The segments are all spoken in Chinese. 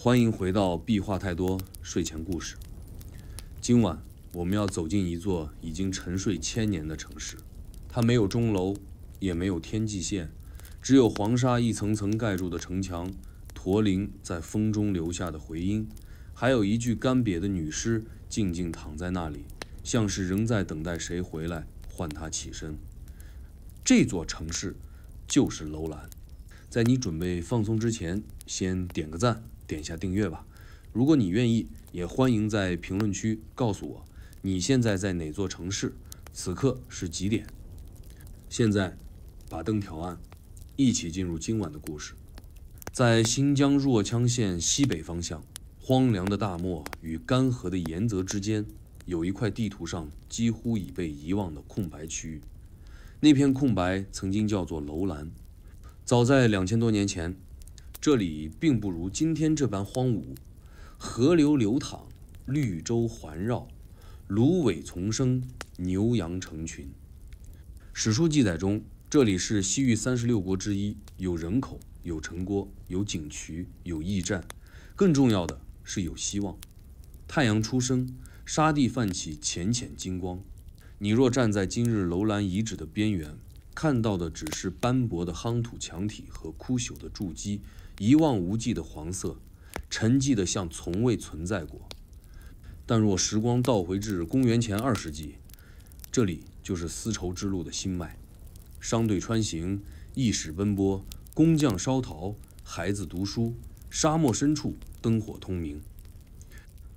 欢迎回到壁话太多睡前故事。今晚我们要走进一座已经沉睡1000年的城市，它没有钟楼，也没有天际线，只有黄沙一层层盖住的城墙，驼铃在风中留下的回音，还有一具干瘪的女尸静静躺在那里，像是仍在等待谁回来唤她起身。这座城市就是楼兰。在你准备放松之前，先点个赞，点下订阅吧。如果你愿意，也欢迎在评论区告诉我你现在在哪座城市，此刻是几点。现在把灯调暗，一起进入今晚的故事。在新疆若羌县西北方向，荒凉的大漠与干涸的盐泽之间，有一块地图上几乎已被遗忘的空白区域。那片空白曾经叫做楼兰。早在2000多年前，这里并不如今天这般荒芜，河流流淌，绿洲环绕，芦苇丛生，牛羊成群。史书记载中，这里是西域36国之一，有人口，有城郭，有景渠，有驿站，更重要的是有希望。太阳初升，沙地泛起浅浅金光。你若站在今日楼兰遗址的边缘，看到的只是斑驳的夯土墙体和枯朽的筑基，一望无际的黄色，沉寂得像从未存在过。但若时光倒回至公元前2世纪，这里就是丝绸之路的心脉。商队穿行，驿使奔波，工匠烧陶，孩子读书，沙漠深处灯火通明。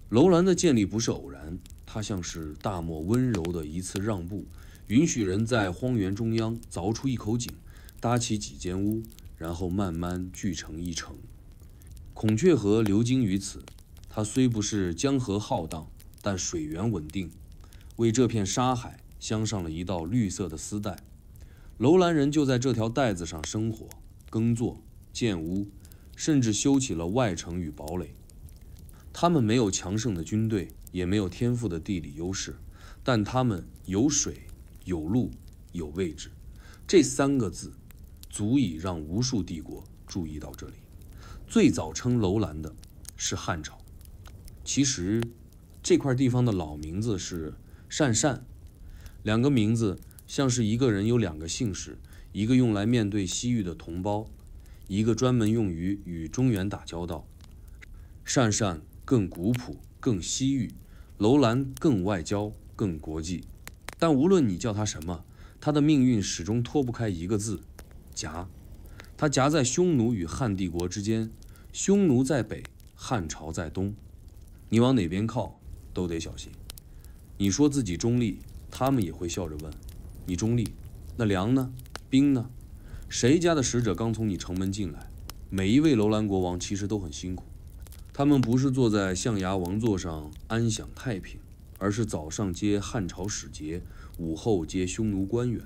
楼兰的建立不是偶然，它像是大漠温柔的一次让步，允许人在荒原中央凿出一口井，搭起几间屋，然后慢慢聚成一城。孔雀河流经于此，它虽不是江河浩荡，但水源稳定，为这片沙海镶上了一道绿色的丝带。楼兰人就在这条带子上生活、耕作、建屋，甚至修起了外城与堡垒。他们没有强盛的军队，也没有天赋的地理优势，但他们有水、有路、有位置。这3个字足以让无数帝国注意到这里。最早称楼兰的是汉朝。其实这块地方的老名字是鄯善，2个名字像是一个人有2个姓氏，一个用来面对西域的同胞，一个专门用于与中原打交道。鄯善更古朴，更西域；楼兰更外交，更国际。但无论你叫它什么，它的命运始终脱不开一个字：夹。它夹在匈奴与汉帝国之间，匈奴在北，汉朝在东。你往哪边靠，都得小心。你说自己中立，他们也会笑着问：你中立？那粮呢？兵呢？谁家的使者刚从你城门进来？每一位楼兰国王其实都很辛苦。他们不是坐在象牙王座上安享太平，而是早上接汉朝使节，午后接匈奴官员，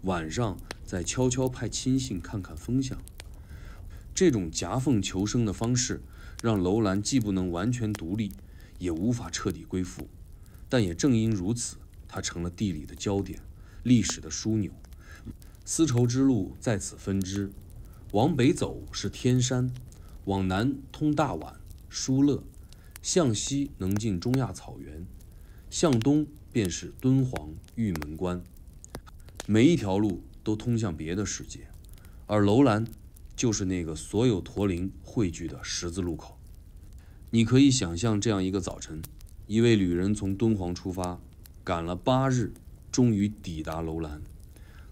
晚上再悄悄派亲信看看风向。这种夹缝求生的方式，让楼兰既不能完全独立，也无法彻底归附。但也正因如此，它成了地理的焦点，历史的枢纽。丝绸之路在此分支，往北走是天山，往南通大宛、疏勒，向西能进中亚草原，向东便是敦煌、玉门关。每一条路都通向别的世界，而楼兰就是那个所有驼铃汇聚的十字路口。你可以想象这样一个早晨，一位旅人从敦煌出发，赶了8日，终于抵达楼兰。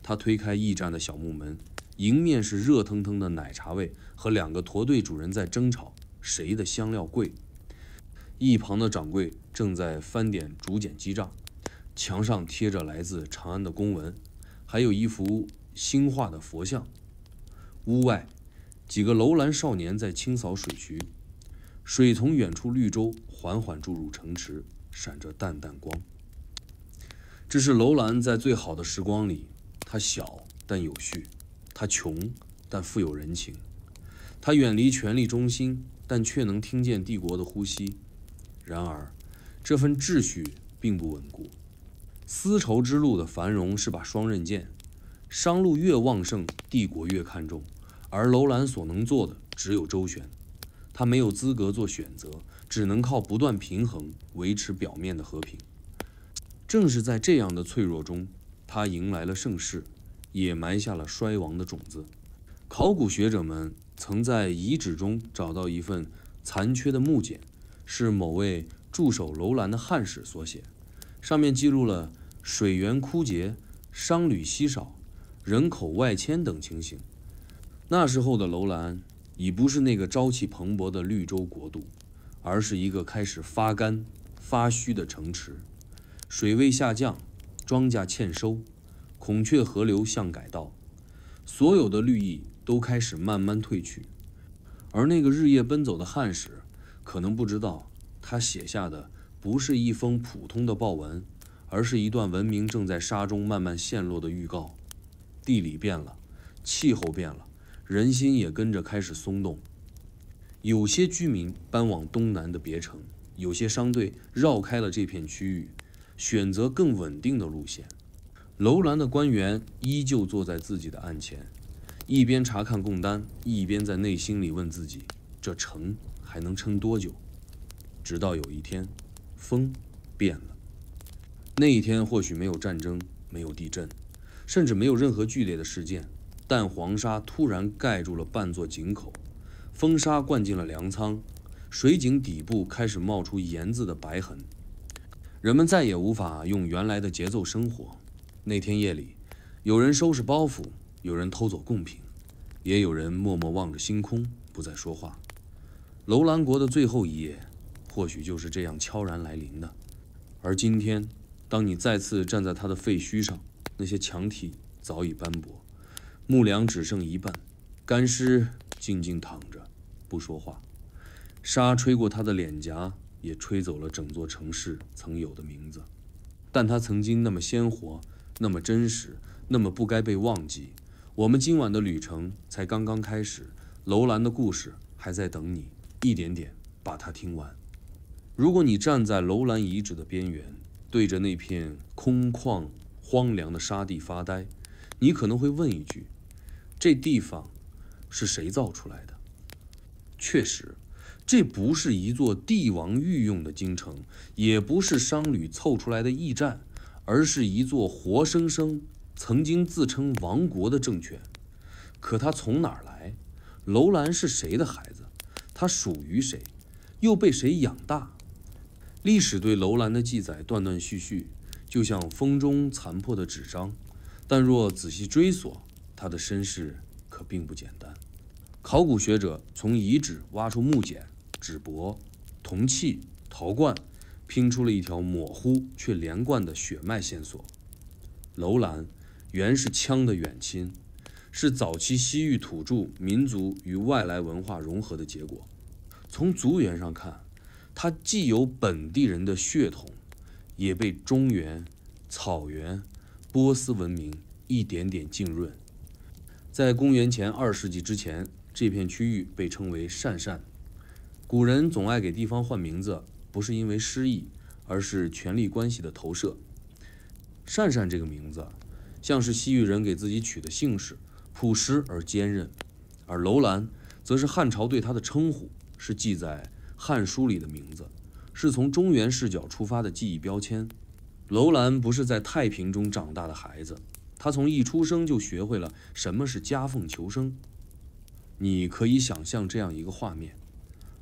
他推开驿站的小木门，迎面是热腾腾的奶茶味和2个驼队主人在争吵谁的香料贵。一旁的掌柜正在翻点竹简记账，墙上贴着来自长安的公文，还有一幅新画的佛像。屋外，几个楼兰少年在清扫水渠，水从远处绿洲缓缓注入城池，闪着淡淡光。这是楼兰在最好的时光里，它小但有序，它穷但富有人情，它远离权力中心，但却能听见帝国的呼吸。然而，这份秩序并不稳固。丝绸之路的繁荣是把双刃剑，商路越旺盛，帝国越看重，而楼兰所能做的只有周旋。他没有资格做选择，只能靠不断平衡维持表面的和平。正是在这样的脆弱中，他迎来了盛世，也埋下了衰亡的种子。考古学者们曾在遗址中找到一份残缺的木简，是某位驻守楼兰的汉使所写，上面记录了水源枯竭、商旅稀少、人口外迁等情形。那时候的楼兰已不是那个朝气蓬勃的绿洲国度，而是一个开始发干发虚的城池，水位下降，庄稼欠收，孔雀河流向改道，所有的绿意都开始慢慢褪去。而那个日夜奔走的汉使可能不知道，他写下的不是一封普通的报文，而是一段文明正在沙中慢慢陷落的预告。地理变了，气候变了，人心也跟着开始松动。有些居民搬往东南的别城，有些商队绕开了这片区域，选择更稳定的路线。楼兰的官员依旧坐在自己的案前，一边查看贡单，一边在内心里问自己，这城还能撑多久？直到有一天，风变了。那一天或许没有战争，没有地震，甚至没有任何剧烈的事件，但黄沙突然盖住了半座井口，风沙灌进了粮仓，水井底部开始冒出盐渍的白痕。人们再也无法用原来的节奏生活。那天夜里，有人收拾包袱，有人偷走贡品，也有人默默望着星空，不再说话。楼兰国的最后一夜，或许就是这样悄然来临的。而今天，当你再次站在它的废墟上，那些墙体早已斑驳，木梁只剩一半，干尸静静躺着，不说话。沙吹过他的脸颊，也吹走了整座城市曾有的名字。但它曾经那么鲜活，那么真实，那么不该被忘记。我们今晚的旅程才刚刚开始，楼兰的故事还在等你，一点点把它听完。如果你站在楼兰遗址的边缘，对着那片空旷荒凉的沙地发呆，你可能会问一句，这地方是谁造出来的？确实，这不是一座帝王御用的京城，也不是商旅凑出来的驿站，而是一座活生生曾经自称王国的政权。可它从哪儿来？楼兰是谁的孩子？它属于谁？又被谁养大？历史对楼兰的记载断断续续，就像风中残破的纸张，但若仔细追索，它的身世可并不简单。考古学者从遗址挖出木简、纸帛、铜器、陶罐，拼出了一条模糊却连贯的血脉线索。楼兰原是羌的远亲，是早期西域土著民族与外来文化融合的结果。从族源上看，它既有本地人的血统，也被中原、草原、波斯文明一点点浸润。在公元前2世纪之前，这片区域被称为鄯善。古人总爱给地方换名字，不是因为诗意，而是权力关系的投射。鄯善这个名字，像是西域人给自己取的姓氏，朴实而坚韧；而楼兰，则是汉朝对他的称呼，是记在《汉书》里的名字，是从中原视角出发的记忆标签。楼兰不是在太平中长大的孩子，他从一出生就学会了什么是夹缝求生。你可以想象这样一个画面：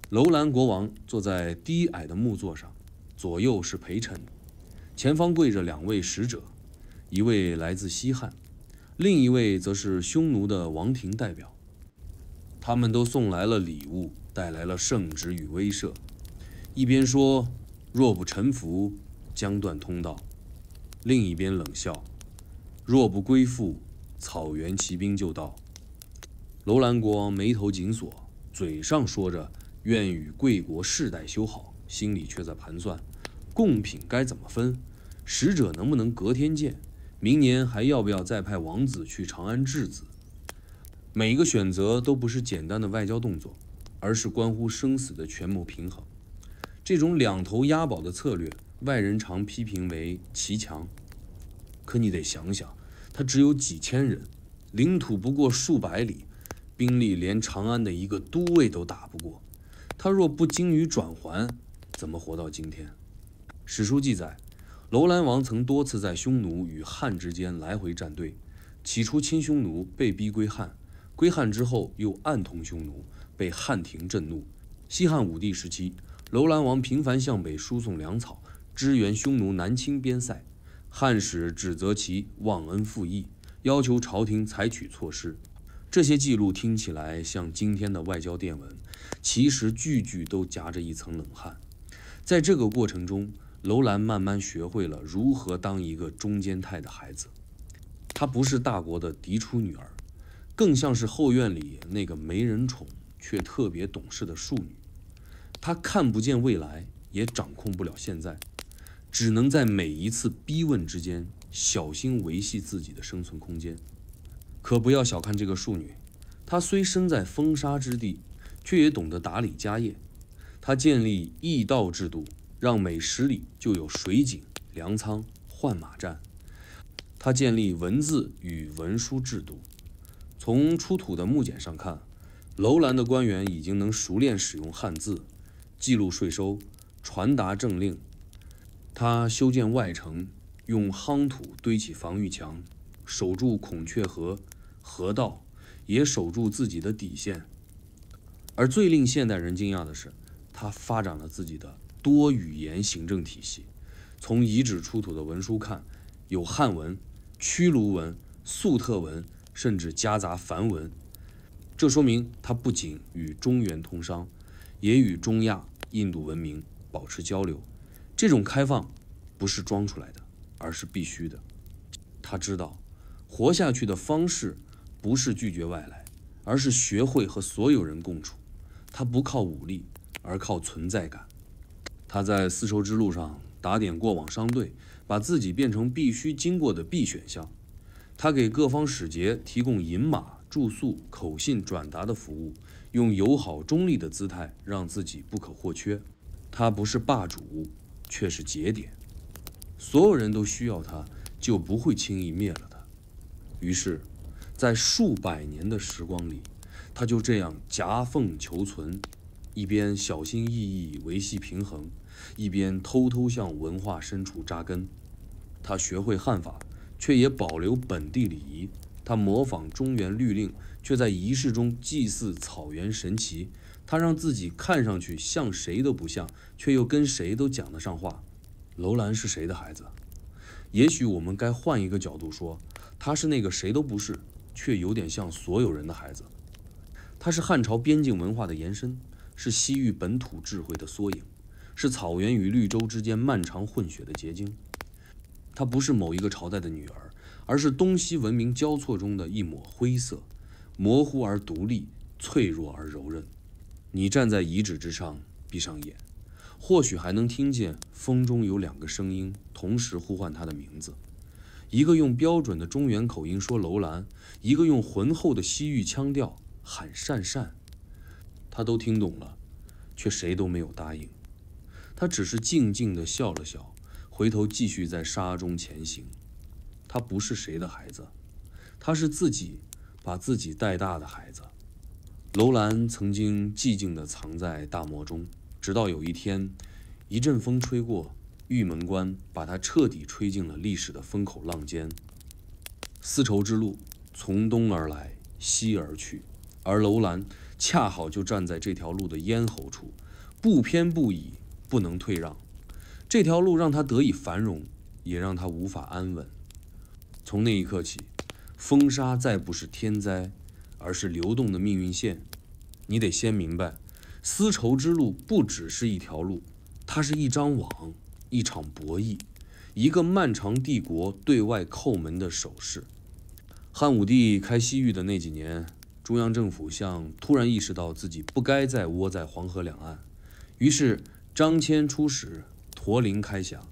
楼兰国王坐在低矮的木座上，左右是陪臣，前方跪着2位使者，一位来自西汉，另一位则是匈奴的王庭代表。他们都送来了礼物，带来了圣旨与威慑。一边说若不臣服，将断通道；另一边冷笑，若不归附，草原骑兵就到。楼兰国王眉头紧锁，嘴上说着愿与贵国世代修好，心里却在盘算贡品该怎么分，使者能不能隔天见，明年还要不要再派王子去长安质子。每一个选择都不是简单的外交动作，而是关乎生死的权谋平衡。这种两头押宝的策略，外人常批评为骑墙。可你得想想，他只有几千人，领土不过数百里，兵力连长安的一个都尉都打不过。他若不精于转圜，怎么活到今天？史书记载，楼兰王曾多次在匈奴与汉之间来回站队，起初亲匈奴，被逼归汉，归汉之后又暗通匈奴，被汉廷震怒。西汉武帝时期，楼兰王频繁向北输送粮草，支援匈奴南侵边塞。汉使指责其忘恩负义，要求朝廷采取措施。这些记录听起来像今天的外交电文，其实句句都夹着一层冷汗。在这个过程中，楼兰慢慢学会了如何当一个中间态的孩子。她不是大国的嫡出女儿，更像是后院里那个没人宠却特别懂事的庶女。她看不见未来，也掌控不了现在，只能在每一次逼问之间小心维系自己的生存空间。可不要小看这个庶女，她虽身在风沙之地，却也懂得打理家业。她建立驿道制度，让每10里就有水井、粮仓、换马站。她建立文字与文书制度。从出土的木简上看，楼兰的官员已经能熟练使用汉字，记录税收，传达政令。他修建外城，用夯土堆起防御墙，守住孔雀河道，也守住自己的底线。而最令现代人惊讶的是，他发展了自己的多语言行政体系。从遗址出土的文书看，有汉文、屈卢文、粟特文，甚至夹杂梵文。这说明他不仅与中原通商，也与中亚、印度文明保持交流。这种开放不是装出来的，而是必须的。他知道，活下去的方式不是拒绝外来，而是学会和所有人共处。他不靠武力，而靠存在感。他在丝绸之路上打点过往商队，把自己变成必须经过的必选项。他给各方使节提供饮马、住宿、口信转达的服务，用友好中立的姿态让自己不可或缺。他不是霸主，却是节点。所有人都需要他，就不会轻易灭了他。于是，在数百年的时光里，他就这样夹缝求存，一边小心翼翼维系平衡，一边偷偷向文化深处扎根。他学会汉法，却也保留本地礼仪。他模仿中原律令，却在仪式中祭祀草原神祇。他让自己看上去像谁都不像，却又跟谁都讲得上话。楼兰是谁的孩子？也许我们该换一个角度说，他是那个谁都不是，却有点像所有人的孩子。他是汉朝边境文化的延伸，是西域本土智慧的缩影，是草原与绿洲之间漫长混血的结晶。她不是某一个朝代的女儿，而是东西文明交错中的一抹灰色，模糊而独立，脆弱而柔韧。你站在遗址之上，闭上眼，或许还能听见风中有2个声音同时呼唤她的名字，一个用标准的中原口音说楼兰，一个用浑厚的西域腔调喊善善。她都听懂了，却谁都没有答应。她只是静静地笑了笑，回头继续在沙中前行。她不是谁的孩子，她是自己把自己带大的孩子。楼兰曾经寂静地藏在大漠中，直到有一天，一阵风吹过，玉门关把她彻底吹进了历史的风口浪尖。丝绸之路从东而来，西而去，而楼兰恰好就站在这条路的咽喉处，不偏不倚，不能退让。这条路让她得以繁荣，也让她无法安稳。从那一刻起，风沙再不是天灾，而是流动的命运线。你得先明白，丝绸之路不只是一条路，它是一张网，一场博弈，一个漫长帝国对外叩门的手势。汉武帝开西域的那几年，中央政府像突然意识到自己不该再窝在黄河两岸，于是张骞出使，驼铃开响，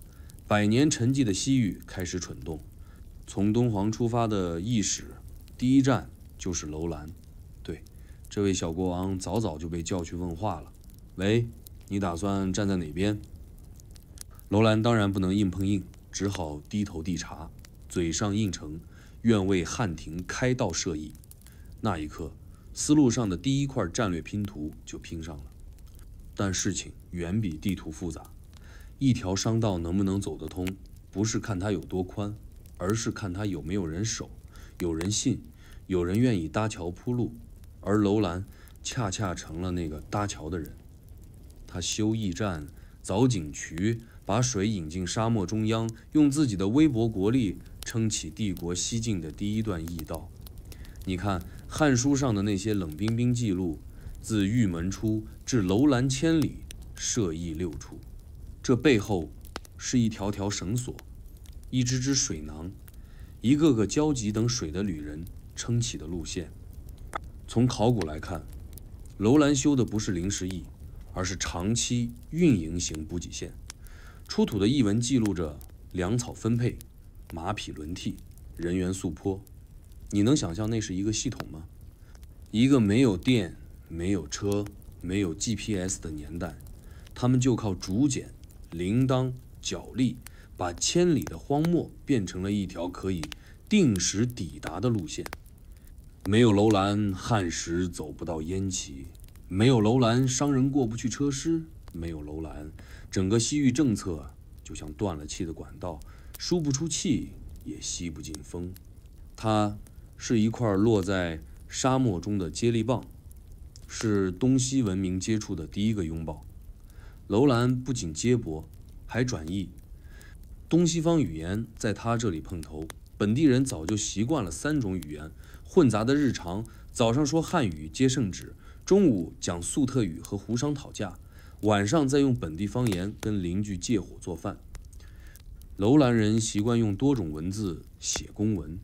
百年沉寂的西域开始蠢动。从敦煌出发的驿使，第一站就是楼兰。对，这位小国王早早就被叫去问话了。喂，你打算站在哪边？楼兰当然不能硬碰硬，只好低头递茶，嘴上应承，愿为汉廷开道设驿。那一刻，丝路上的第一块战略拼图就拼上了。但事情远比地图复杂。一条商道能不能走得通，不是看它有多宽，而是看它有没有人守，有人信，有人愿意搭桥铺路。而楼兰恰恰成了那个搭桥的人。他修驿站，凿井渠，把水引进沙漠中央，用自己的微薄国力撑起帝国西进的第一段驿道。你看《汉书》上的那些冷冰冰记录，自玉门出至楼兰千里，涉驿6处，这背后是一条条绳索，一只只水囊，一个个交集等水的旅人撑起的路线。从考古来看，楼兰修的不是临时驿，而是长期运营型补给线。出土的驿文记录着粮草分配、马匹轮替、人员速坡。你能想象那是一个系统吗？一个没有电、没有车、没有 GPS 的年代，他们就靠竹简、铃铛、脚力，把千里的荒漠变成了一条可以定时抵达的路线。没有楼兰，汉时走不到燕齐；没有楼兰，商人过不去车师；没有楼兰，整个西域政策就像断了气的管道，输不出气，也吸不进风。它是一块落在沙漠中的接力棒，是东西文明接触的第一个拥抱。楼兰不仅接驳，还转译。东西方语言在他这里碰头，本地人早就习惯了3种语言混杂的日常，早上说汉语接圣旨，中午讲粟特语和胡商讨价，晚上再用本地方言跟邻居借火做饭。楼兰人习惯用多种文字写公文，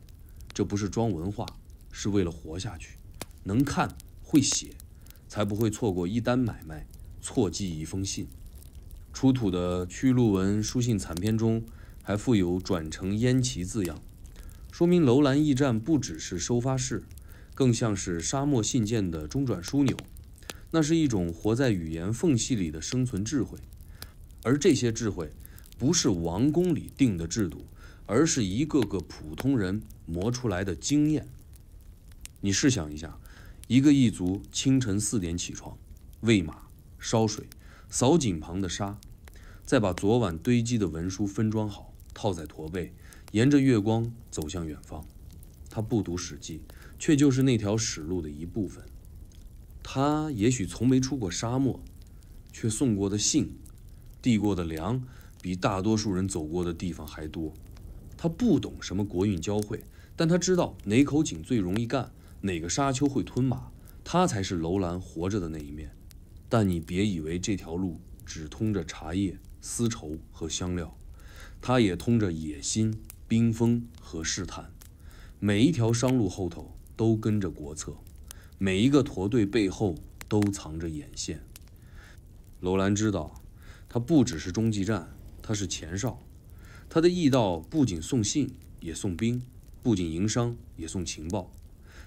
这不是装文化，是为了活下去。能看会写，才不会错过一单买卖，错记一封信。出土的屈鹿文书信残篇中还附有转成燕齐字样，说明楼兰驿站不只是收发室，更像是沙漠信件的中转枢纽。那是一种活在语言缝隙里的生存智慧，而这些智慧不是王宫里定的制度，而是一个个普通人磨出来的经验。你试想一下，一个异族清晨4点起床，喂马、烧水、扫井旁的沙，再把昨晚堆积的文书分装好，套在驼背，沿着月光走向远方。他不读《史记》，却就是那条史路的一部分。他也许从没出过沙漠，却送过的信、递过的粮，比大多数人走过的地方还多。他不懂什么国运交汇，但他知道哪口井最容易干，哪个沙丘会吞马，他才是楼兰活着的那一面。但你别以为这条路只通着茶叶、丝绸和香料，它也通着野心、冰封和试探。每一条商路后头都跟着国策，每一个驼队背后都藏着眼线。楼兰知道，他不只是中继站，他是前哨。他的驿道不仅送信，也送兵；不仅营商，也送情报。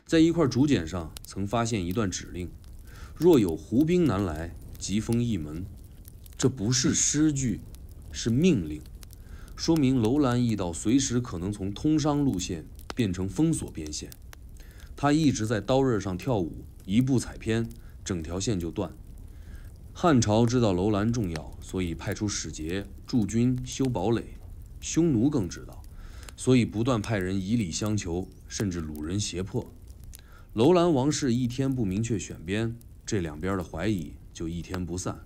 在一块竹简上曾发现一段指令：若有胡兵南来，即封驿门。这不是诗句，是命令，说明楼兰驿道随时可能从通商路线变成封锁边线。他一直在刀刃上跳舞，一步踩偏，整条线就断。汉朝知道楼兰重要，所以派出使节驻军修堡垒；匈奴更知道，所以不断派人以礼相求，甚至掳人胁迫。楼兰王室一天不明确选边，这两边的怀疑就一天不散。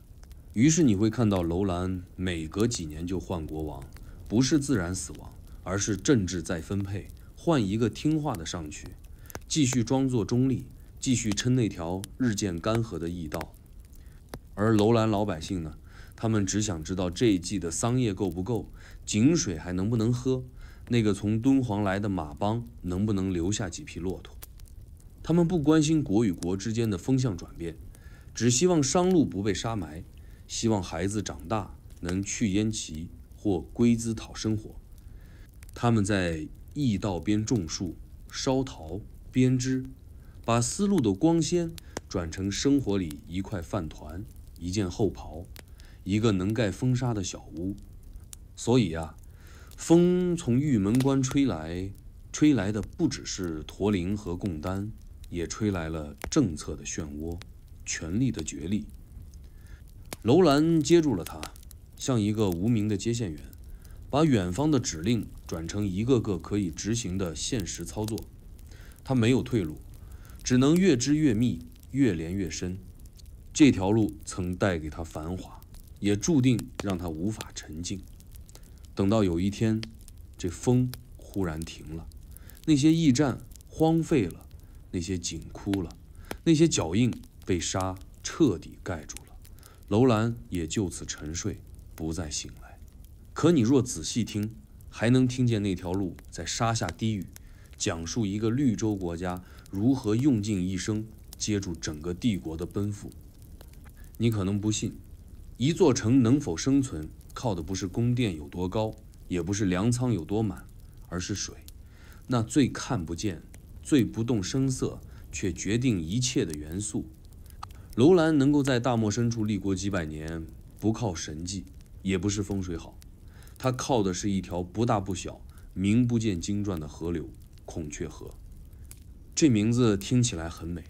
于是你会看到楼兰每隔几年就换国王，不是自然死亡，而是政治再分配，换一个听话的上去，继续装作中立，继续撑那条日渐干涸的驿道。而楼兰老百姓呢，他们只想知道这一季的桑叶够不够，井水还能不能喝，那个从敦煌来的马帮能不能留下几匹骆驼。他们不关心国与国之间的风向转变，只希望商路不被杀埋，希望孩子长大能去燕齐或归兹讨生活。他们在驿道边种树、烧陶、编织，把丝路的光鲜转成生活里一块饭团、一件厚袍、一个能盖风沙的小屋。所以啊，风从玉门关吹来，吹来的不只是驼铃和贡丹，也吹来了政策的漩涡、权力的角力。楼兰接住了他，像一个无名的接线员，把远方的指令转成一个个可以执行的现实操作。他没有退路，只能越织越密，越连越深。这条路曾带给他繁华，也注定让他无法沉静。等到有一天，这风忽然停了，那些驿站荒废了，那些井枯了，那些脚印被沙彻底盖住了，楼兰也就此沉睡，不再醒来。可你若仔细听，还能听见那条路在沙下低语，讲述一个绿洲国家如何用尽一生接住整个帝国的奔赴。你可能不信，一座城能否生存，靠的不是宫殿有多高，也不是粮仓有多满，而是水，那最看不见、最不动声色，却决定一切的元素。楼兰能够在大漠深处立国几百年，不靠神迹，也不是风水好，他靠的是一条不大不小、名不见经传的河流——孔雀河。这名字听起来很美，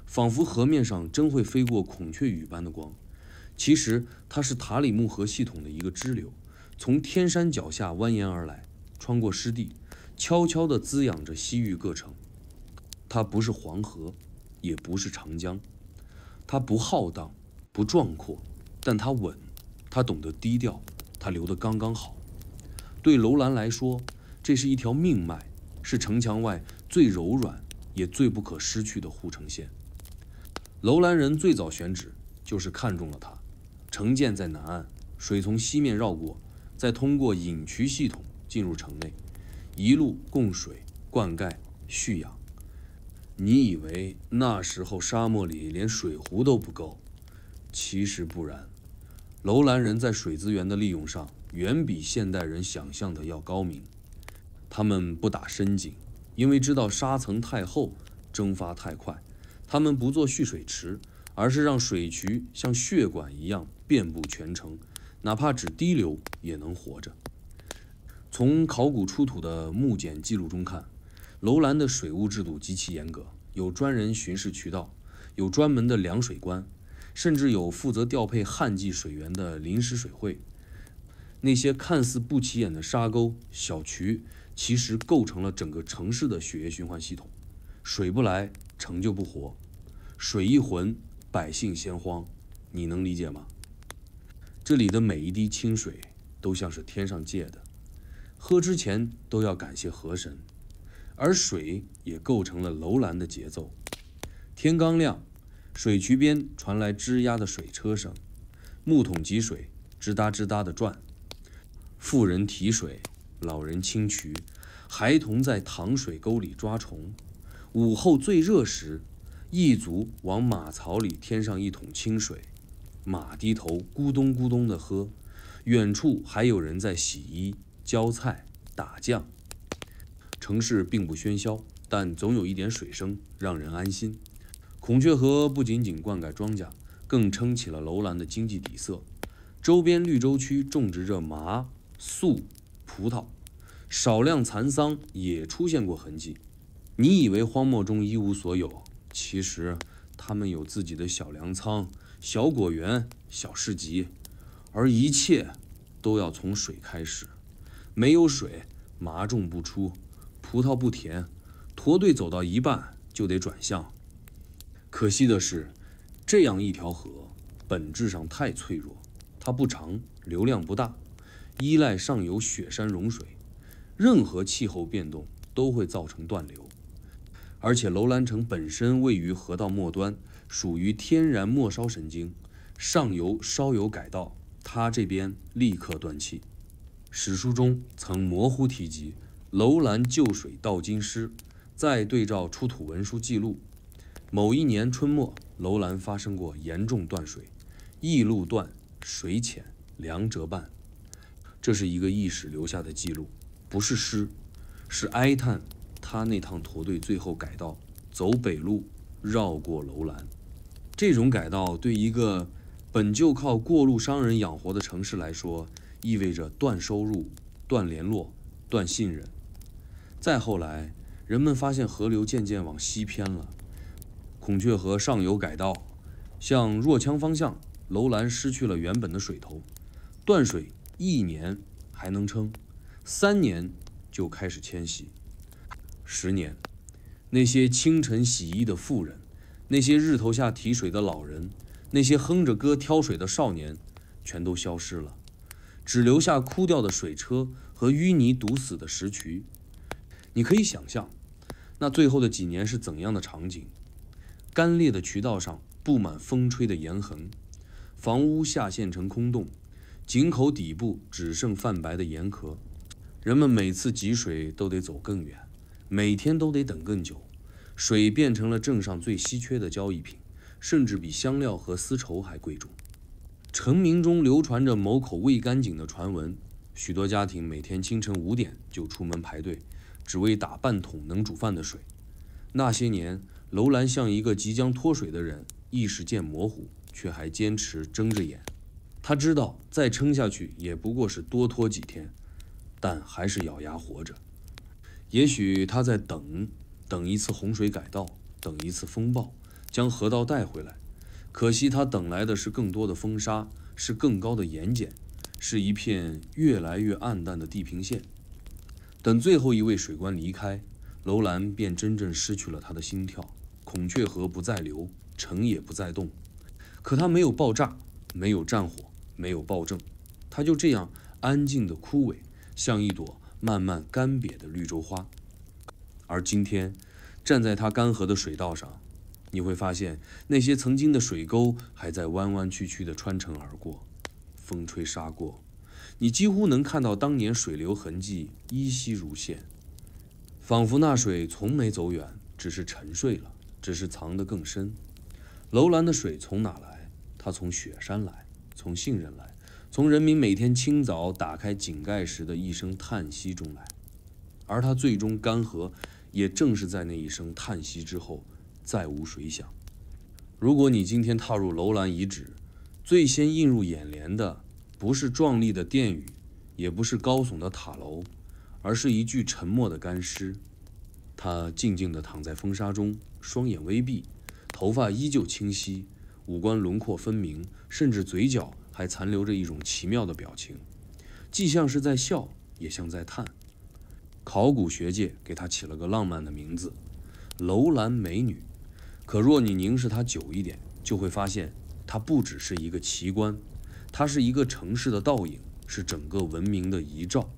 仿佛河面上真会飞过孔雀羽般的光。其实它是塔里木河系统的一个支流，从天山脚下蜿蜒而来，穿过湿地，悄悄地滋养着西域各城。它不是黄河，也不是长江，它不浩荡，不壮阔，但它稳，它懂得低调，它流得刚刚好。对楼兰来说，这是一条命脉，是城墙外最柔软也最不可失去的护城线。楼兰人最早选址就是看中了它，城建在南岸，水从西面绕过，再通过引渠系统进入城内，一路供水、灌溉、蓄养。你以为那时候沙漠里连水壶都不够，其实不然。楼兰人在水资源的利用上远比现代人想象的要高明。他们不打深井，因为知道沙层太厚，蒸发太快。他们不做蓄水池，而是让水渠像血管一样遍布全城，哪怕只滴流也能活着。从考古出土的木简记录中看，楼兰的水务制度极其严格，有专人巡视渠道，有专门的量水官，甚至有负责调配旱季水源的临时水会。那些看似不起眼的沙沟、小渠，其实构成了整个城市的血液循环系统。水不来，城就不活；水一浑，百姓先荒。你能理解吗？这里的每一滴清水都像是天上借的，喝之前都要感谢河神。而水也构成了楼兰的节奏。天刚亮，水渠边传来吱呀的水车声，木桶汲水，吱哒吱哒地转。妇人提水，老人清渠，孩童在淌水沟里抓虫。午后最热时，一族往马槽里添上一桶清水，马低头咕咚咕咚地喝。远处还有人在洗衣、浇菜、打酱。城市并不喧嚣，但总有一点水声，让人安心。孔雀河不仅仅灌溉庄稼，更撑起了楼兰的经济底色。周边绿洲区种植着麻、粟、葡萄，少量蚕桑也出现过痕迹。你以为荒漠中一无所有，其实他们有自己的小粮仓、小果园、小市集，而一切都要从水开始。没有水，麻种不出，葡萄不甜，驼队走到一半就得转向。可惜的是，这样一条河本质上太脆弱，它不长，流量不大，依赖上游雪山融水，任何气候变动都会造成断流。而且楼兰城本身位于河道末端，属于天然末梢神经，上游稍有改道，它这边立刻断气。史书中曾模糊提及楼兰救水倒金狮，再对照出土文书记录，某一年春末，楼兰发生过严重断水，驿路断，水浅，粮折半。这是一个驿使留下的记录，不是诗，是哀叹他那趟驼队最后改道，走北路，绕过楼兰。这种改道对一个本就靠过路商人养活的城市来说，意味着断收入、断联络、断信任。再后来，人们发现河流渐渐往西偏了，孔雀河上游改道，向若羌方向楼兰失去了原本的水头，断水1年还能撑，3年就开始迁徙，10年，那些清晨洗衣的妇人，那些日头下提水的老人，那些哼着歌挑水的少年，全都消失了，只留下枯掉的水车和淤泥堵死的石渠。你可以想象，那最后的几年是怎样的场景？干裂的渠道上布满风吹的盐痕，房屋下陷成空洞，井口底部只剩泛白的盐壳。人们每次汲水都得走更远，每天都得等更久，水变成了镇上最稀缺的交易品，甚至比香料和丝绸还贵重。城民中流传着某口未干井的传闻，许多家庭每天清晨5点就出门排队，只为打半桶能煮饭的水。那些年，楼兰像一个即将脱水的人，意识渐模糊，却还坚持睁着眼。他知道再撑下去也不过是多拖几天，但还是咬牙活着。也许他在等一次洪水改道，等一次风暴将河道带回来。可惜他等来的是更多的风沙，是更高的盐碱，是一片越来越暗淡的地平线。等最后一位水官离开，楼兰便真正失去了他的心跳。孔雀河不再流，城也不再动。可它没有爆炸，没有战火，没有暴政，它就这样安静的枯萎，像一朵慢慢干瘪的绿洲花。而今天，站在它干涸的水道上，你会发现那些曾经的水沟还在弯弯曲曲地穿城而过，风吹沙过，你几乎能看到当年水流痕迹依稀如现，仿佛那水从没走远，只是沉睡了，只是藏得更深。楼兰的水从哪来？它从雪山来，从信任来，从人民每天清早打开井盖时的一声叹息中来。而它最终干涸，也正是在那一声叹息之后，再无水响。如果你今天踏入楼兰遗址，最先映入眼帘的不是壮丽的殿宇，也不是高耸的塔楼，而是一具沉默的干尸。他静静地躺在风沙中，双眼微闭，头发依旧清晰，五官轮廓分明，甚至嘴角还残留着一种奇妙的表情，既像是在笑，也像在叹。考古学界给她起了个浪漫的名字——楼兰美女。可若你凝视它久一点，就会发现它不只是一个奇观，它是一个城市的倒影，是整个文明的遗照。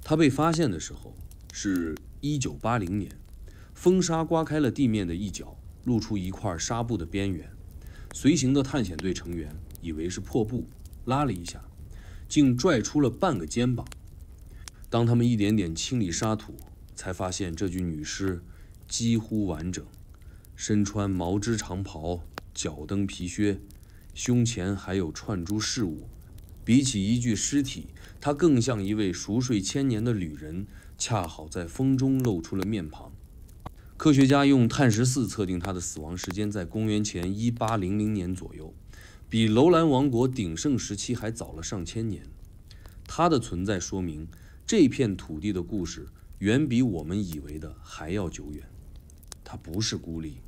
它被发现的时候是1980年，风沙刮开了地面的一角，露出一块纱布的边缘。随行的探险队成员以为是破布，拉了一下，竟拽出了半个肩膀。当他们一点点清理沙土，才发现这具女尸几乎完整，身穿毛织长袍，脚蹬皮靴，胸前还有串珠饰物。比起一具尸体，她更像一位熟睡千年的旅人，恰好在风中露出了面庞。科学家用碳14测定她的死亡时间在公元前1800年左右，比楼兰王国鼎盛时期还早了上千年。她的存在说明，这片土地的故事远比我们以为的还要久远。它不是孤立。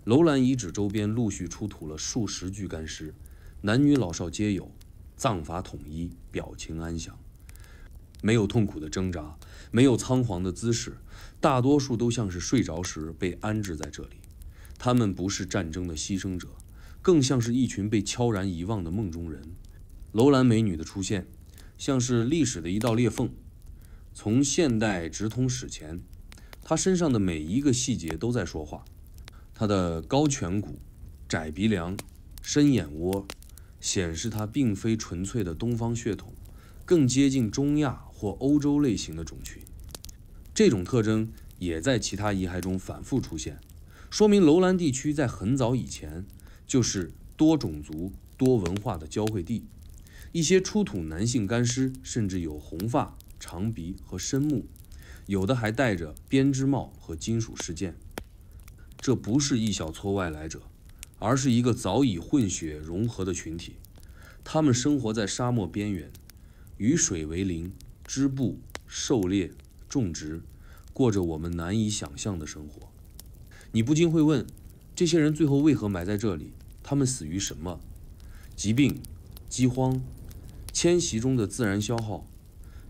楼兰遗址周边陆续出土了数十具干尸，男女老少皆有，葬法统一，表情安详，没有痛苦的挣扎，没有仓皇的姿势，大多数都像是睡着时被安置在这里。他们不是战争的牺牲者，更像是一群被悄然遗忘的梦中人。楼兰美女的出现，像是历史的一道裂缝，从现代直通史前。她身上的每一个细节都在说话。她的高颧骨、窄鼻梁、深眼窝，显示她并非纯粹的东方血统，更接近中亚或欧洲类型的种群。这种特征也在其他遗骸中反复出现，说明楼兰地区在很早以前就是多种族、多文化的交汇地。一些出土男性干尸甚至有红发、长鼻和深目，有的还戴着编织帽和金属饰件。这不是一小撮外来者，而是一个早已混血融合的群体。他们生活在沙漠边缘，与水为邻，织布、狩猎、种植，过着我们难以想象的生活。你不禁会问，这些人最后为何埋在这里？他们死于什么？疾病、饥荒、迁徙中的自然消耗，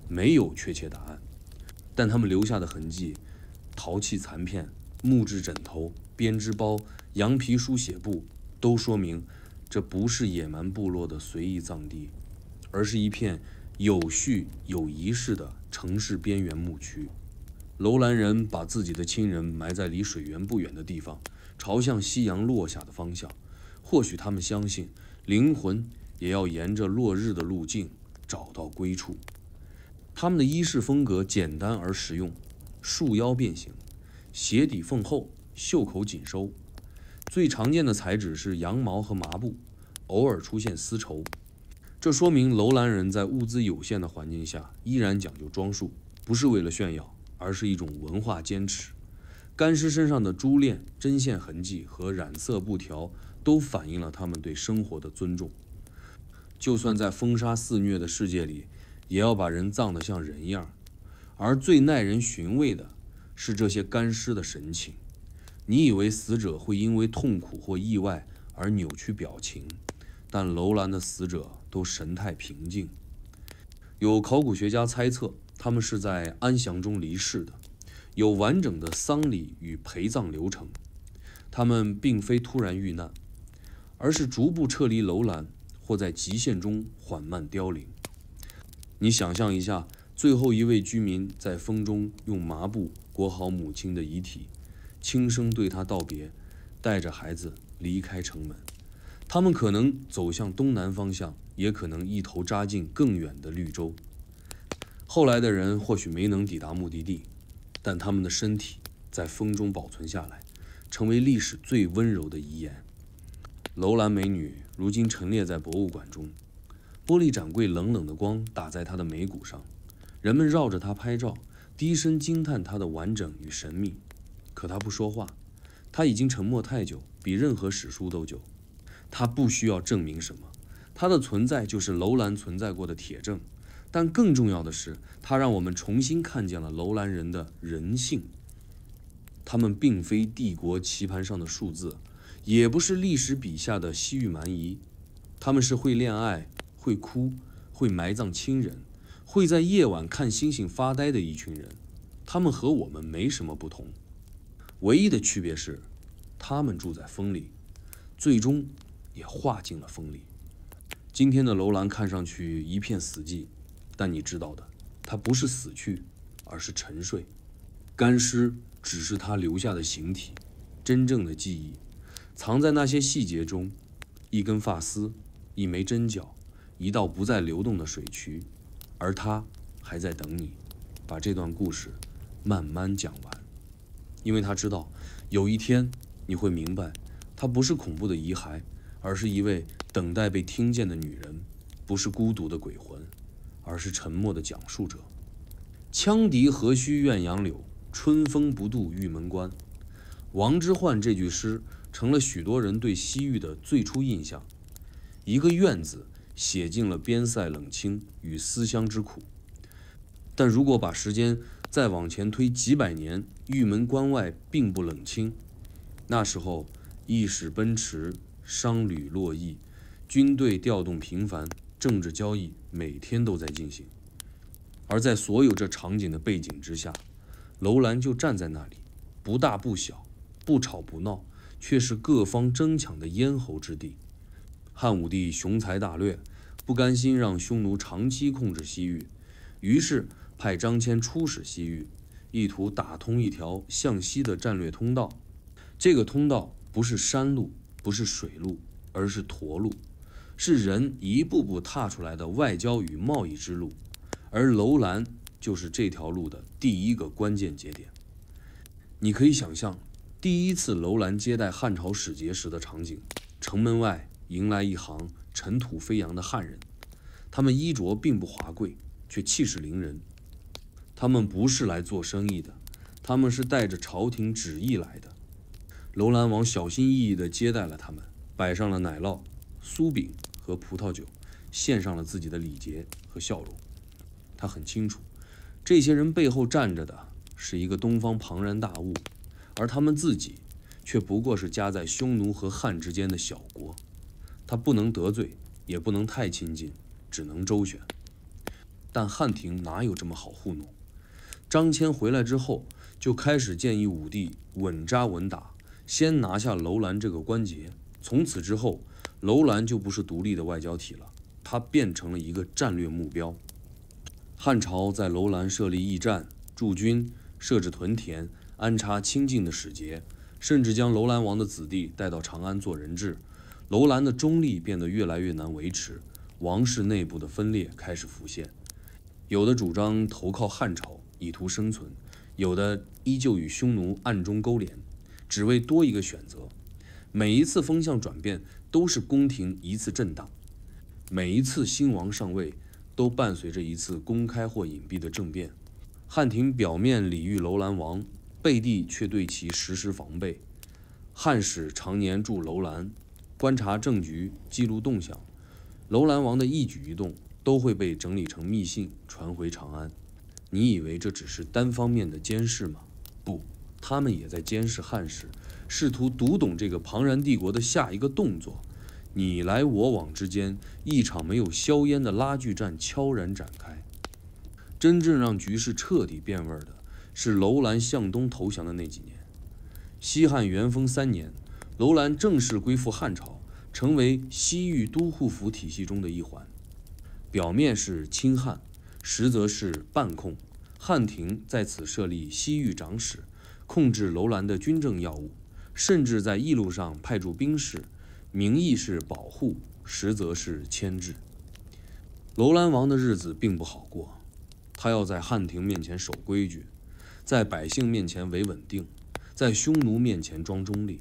没有确切答案，但他们留下的痕迹，陶器残片、木质枕头、编织包、羊皮书写簿，都说明这不是野蛮部落的随意葬地，而是一片有序有仪式的城市边缘牧区。楼兰人把自己的亲人埋在离水源不远的地方，朝向夕阳落下的方向。或许他们相信，灵魂也要沿着落日的路径找到归处。他们的衣饰风格简单而实用，束腰变形，鞋底缝厚，袖口紧收。最常见的材质是羊毛和麻布，偶尔出现丝绸。这说明楼兰人在物资有限的环境下依然讲究装束，不是为了炫耀，而是一种文化坚持。干尸身上的珠链、针线痕迹和染色布条都反映了他们对生活的尊重。就算在风沙肆虐的世界里，也要把人葬得像人样。而最耐人寻味的是这些干尸的神情。你以为死者会因为痛苦或意外而扭曲表情，但楼兰的死者都神态平静。有考古学家猜测，他们是在安详中离世的，有完整的丧礼与陪葬流程。他们并非突然遇难，而是逐步撤离楼兰，或在极限中缓慢凋零。你想象一下，最后一位居民在风中用麻布裹好母亲的遗体，轻声对她道别，带着孩子离开城门。他们可能走向东南方向，也可能一头扎进更远的绿洲。后来的人或许没能抵达目的地，但他们的身体在风中保存下来，成为历史最温柔的遗言。楼兰美女如今陈列在博物馆中，玻璃展柜冷冷的光打在她的眉骨上，人们绕着她拍照，低声惊叹她的完整与神秘。可她不说话，她已经沉默太久，比任何史书都久。她不需要证明什么，她的存在就是楼兰存在过的铁证。但更重要的是，它让我们重新看见了楼兰人的人性。他们并非帝国棋盘上的数字，也不是历史笔下的西域蛮夷。他们是会恋爱、会哭、会埋葬亲人、会在夜晚看星星发呆的一群人。他们和我们没什么不同，唯一的区别是，他们住在风里，最终也化进了风里。今天的楼兰看上去一片死寂，但你知道的，它不是死去，而是沉睡。干尸只是他留下的形体，真正的记忆藏在那些细节中：一根发丝，一枚针脚，一道不再流动的水渠。而他还在等你，把这段故事慢慢讲完，因为他知道，有一天你会明白，她不是恐怖的遗骸，而是一位等待被听见的女人，不是孤独的鬼魂，而是沉默的讲述者。羌笛何须怨杨柳，春风不度玉门关。王之涣这句诗成了许多人对西域的最初印象。一个怨字写尽了边塞冷清与思乡之苦。但如果把时间再往前推几百年，玉门关外并不冷清。那时候驿使奔驰，商旅络绎，军队调动频繁，政治交易每天都在进行。而在所有这场景的背景之下，楼兰就站在那里，不大不小，不吵不闹，却是各方争抢的咽喉之地。汉武帝雄才大略，不甘心让匈奴长期控制西域，于是派张骞出使西域，意图打通一条向西的战略通道。这个通道不是山路，不是水路，而是驼路，是人一步步踏出来的外交与贸易之路。而楼兰就是这条路的第一个关键节点。你可以想象，第一次楼兰接待汉朝使节时的场景：城门外迎来一行尘土飞扬的汉人，他们衣着并不华贵，却气势凌人。他们不是来做生意的，他们是带着朝廷旨意来的。楼兰王小心翼翼地接待了他们，摆上了奶酪、酥饼和葡萄酒，献上了自己的礼节和笑容。他很清楚，这些人背后站着的是一个东方庞然大物，而他们自己却不过是夹在匈奴和汉之间的小国。他不能得罪，也不能太亲近，只能周旋。但汉廷哪有这么好糊弄？张骞回来之后，就开始建议武帝稳扎稳打，先拿下楼兰这个关节。从此之后，楼兰就不是独立的外交体了，它变成了一个战略目标。汉朝在楼兰设立驿站、驻军、设置屯田、安插亲近的使节，甚至将楼兰王的子弟带到长安做人质。楼兰的中立变得越来越难维持，王室内部的分裂开始浮现。有的主张投靠汉朝以图生存，有的依旧与匈奴暗中勾连，只为多一个选择。每一次风向转变都是宫廷一次震荡，每一次新王上位都伴随着一次公开或隐蔽的政变。汉廷表面礼遇楼兰王，背地却对其实施防备。汉使常年驻楼兰，观察政局，记录动向。楼兰王的一举一动都会被整理成密信传回长安。你以为这只是单方面的监视吗？不，他们也在监视汉室，试图读懂这个庞然帝国的下一个动作。你来我往之间，一场没有硝烟的拉锯战悄然展开。真正让局势彻底变味的是楼兰向东投降的那几年。西汉元丰3年，楼兰正式归附汉朝，成为西域都护府体系中的一环。表面是亲汉，实则是半控。汉廷在此设立西域长史，控制楼兰的军政要务，甚至在驿路上派驻兵士，名义是保护，实则是牵制。楼兰王的日子并不好过，他要在汉廷面前守规矩，在百姓面前维稳定，在匈奴面前装中立。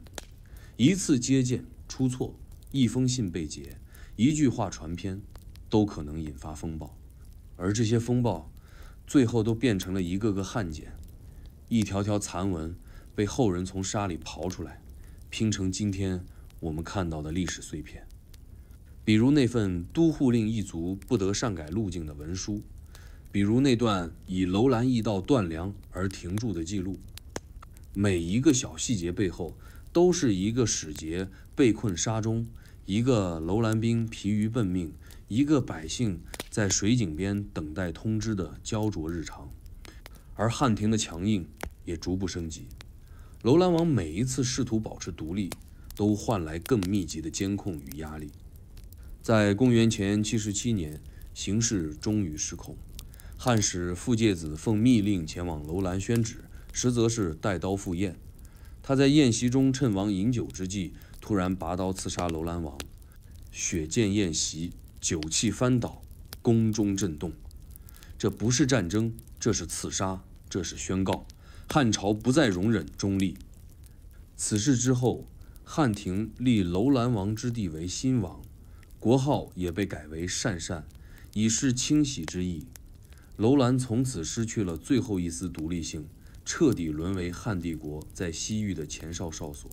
一次接见出错，一封信被劫，一句话传偏，都可能引发风暴。而这些风暴最后都变成了一个个汉简，一条条残文被后人从沙里刨出来，拼成今天我们看到的历史碎片。比如那份都护令一族不得擅改路径的文书，比如那段以楼兰驿道断粮而停住的记录。每一个小细节背后都是一个使节被困沙中，一个楼兰兵疲于奔命，一个百姓在水井边等待通知的焦灼日常。而汉廷的强硬也逐步升级。楼兰王每一次试图保持独立，都换来更密集的监控与压力。在公元前77年，形势终于失控。汉使傅介子奉密令前往楼兰宣旨，实则是带刀赴宴。他在宴席中趁王饮酒之际，突然拔刀刺杀楼兰王。血溅宴席，酒气翻倒，宫中震动。这不是战争，这是刺杀，这是宣告汉朝不再容忍中立。此事之后，汉廷立楼兰王之弟为新王，国号也被改为鄯善，以示清洗之意。楼兰从此失去了最后一丝独立性，彻底沦为汉帝国在西域的前哨哨所。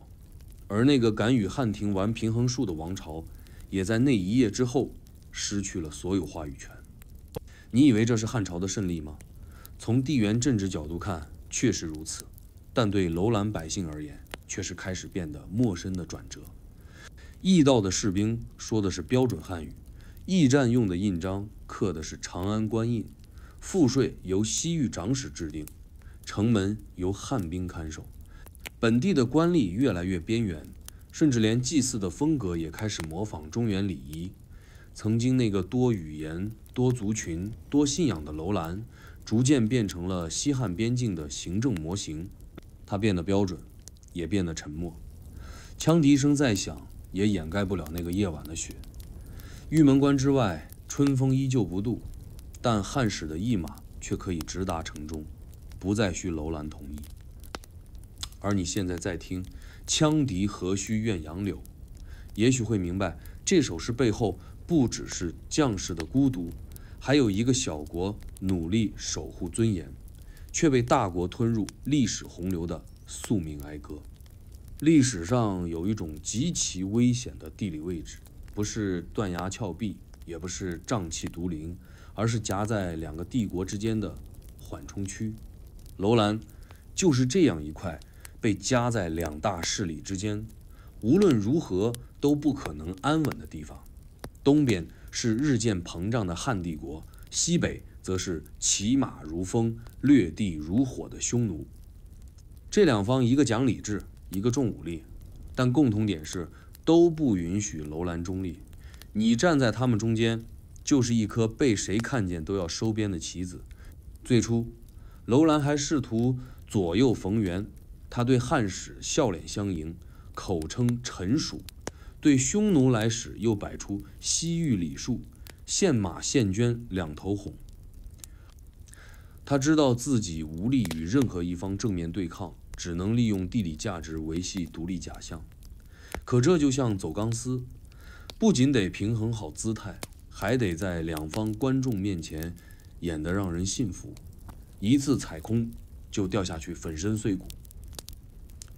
而那个敢与汉廷玩平衡术的王朝，也在那一夜之后失去了所有话语权。你以为这是汉朝的胜利吗？从地缘政治角度看，确实如此，但对楼兰百姓而言，却是开始变得陌生的转折。驿道的士兵说的是标准汉语，驿站用的印章刻的是长安官印，赋税由西域长史制定，城门由汉兵看守。本地的官吏越来越边缘，甚至连祭祀的风格也开始模仿中原礼仪。曾经那个多语言、多族群、多信仰的楼兰，逐渐变成了西汉边境的行政模型。它变得标准，也变得沉默。枪笛声再响，也掩盖不了那个夜晚的雪。玉门关之外，春风依旧不度，但汉使的驿马却可以直达城中，不再需楼兰同意。而你现在在听“羌笛何须怨杨柳”，也许会明白，这首诗背后不只是将士的孤独，还有一个小国努力守护尊严，却被大国吞入历史洪流的宿命哀歌。历史上有一种极其危险的地理位置，不是断崖峭壁，也不是瘴气毒林，而是夹在两个帝国之间的缓冲区。楼兰就是这样一块被夹在两大势力之间，无论如何都不可能安稳的地方。东边是日渐膨胀的汉帝国，西北则是骑马如风、掠地如火的匈奴。这两方一个讲理智，一个重武力，但共同点是都不允许楼兰中立。你站在他们中间，就是一颗被谁看见都要收编的棋子。最初，楼兰还试图左右逢源，他对汉使笑脸相迎，口称臣属；对匈奴来使又摆出西域礼数，献马献绢两头哄。他知道自己无力与任何一方正面对抗，只能利用地理价值维系独立假象。可这就像走钢丝，不仅得平衡好姿态，还得在两方观众面前演得让人信服，一次踩空就掉下去粉身碎骨。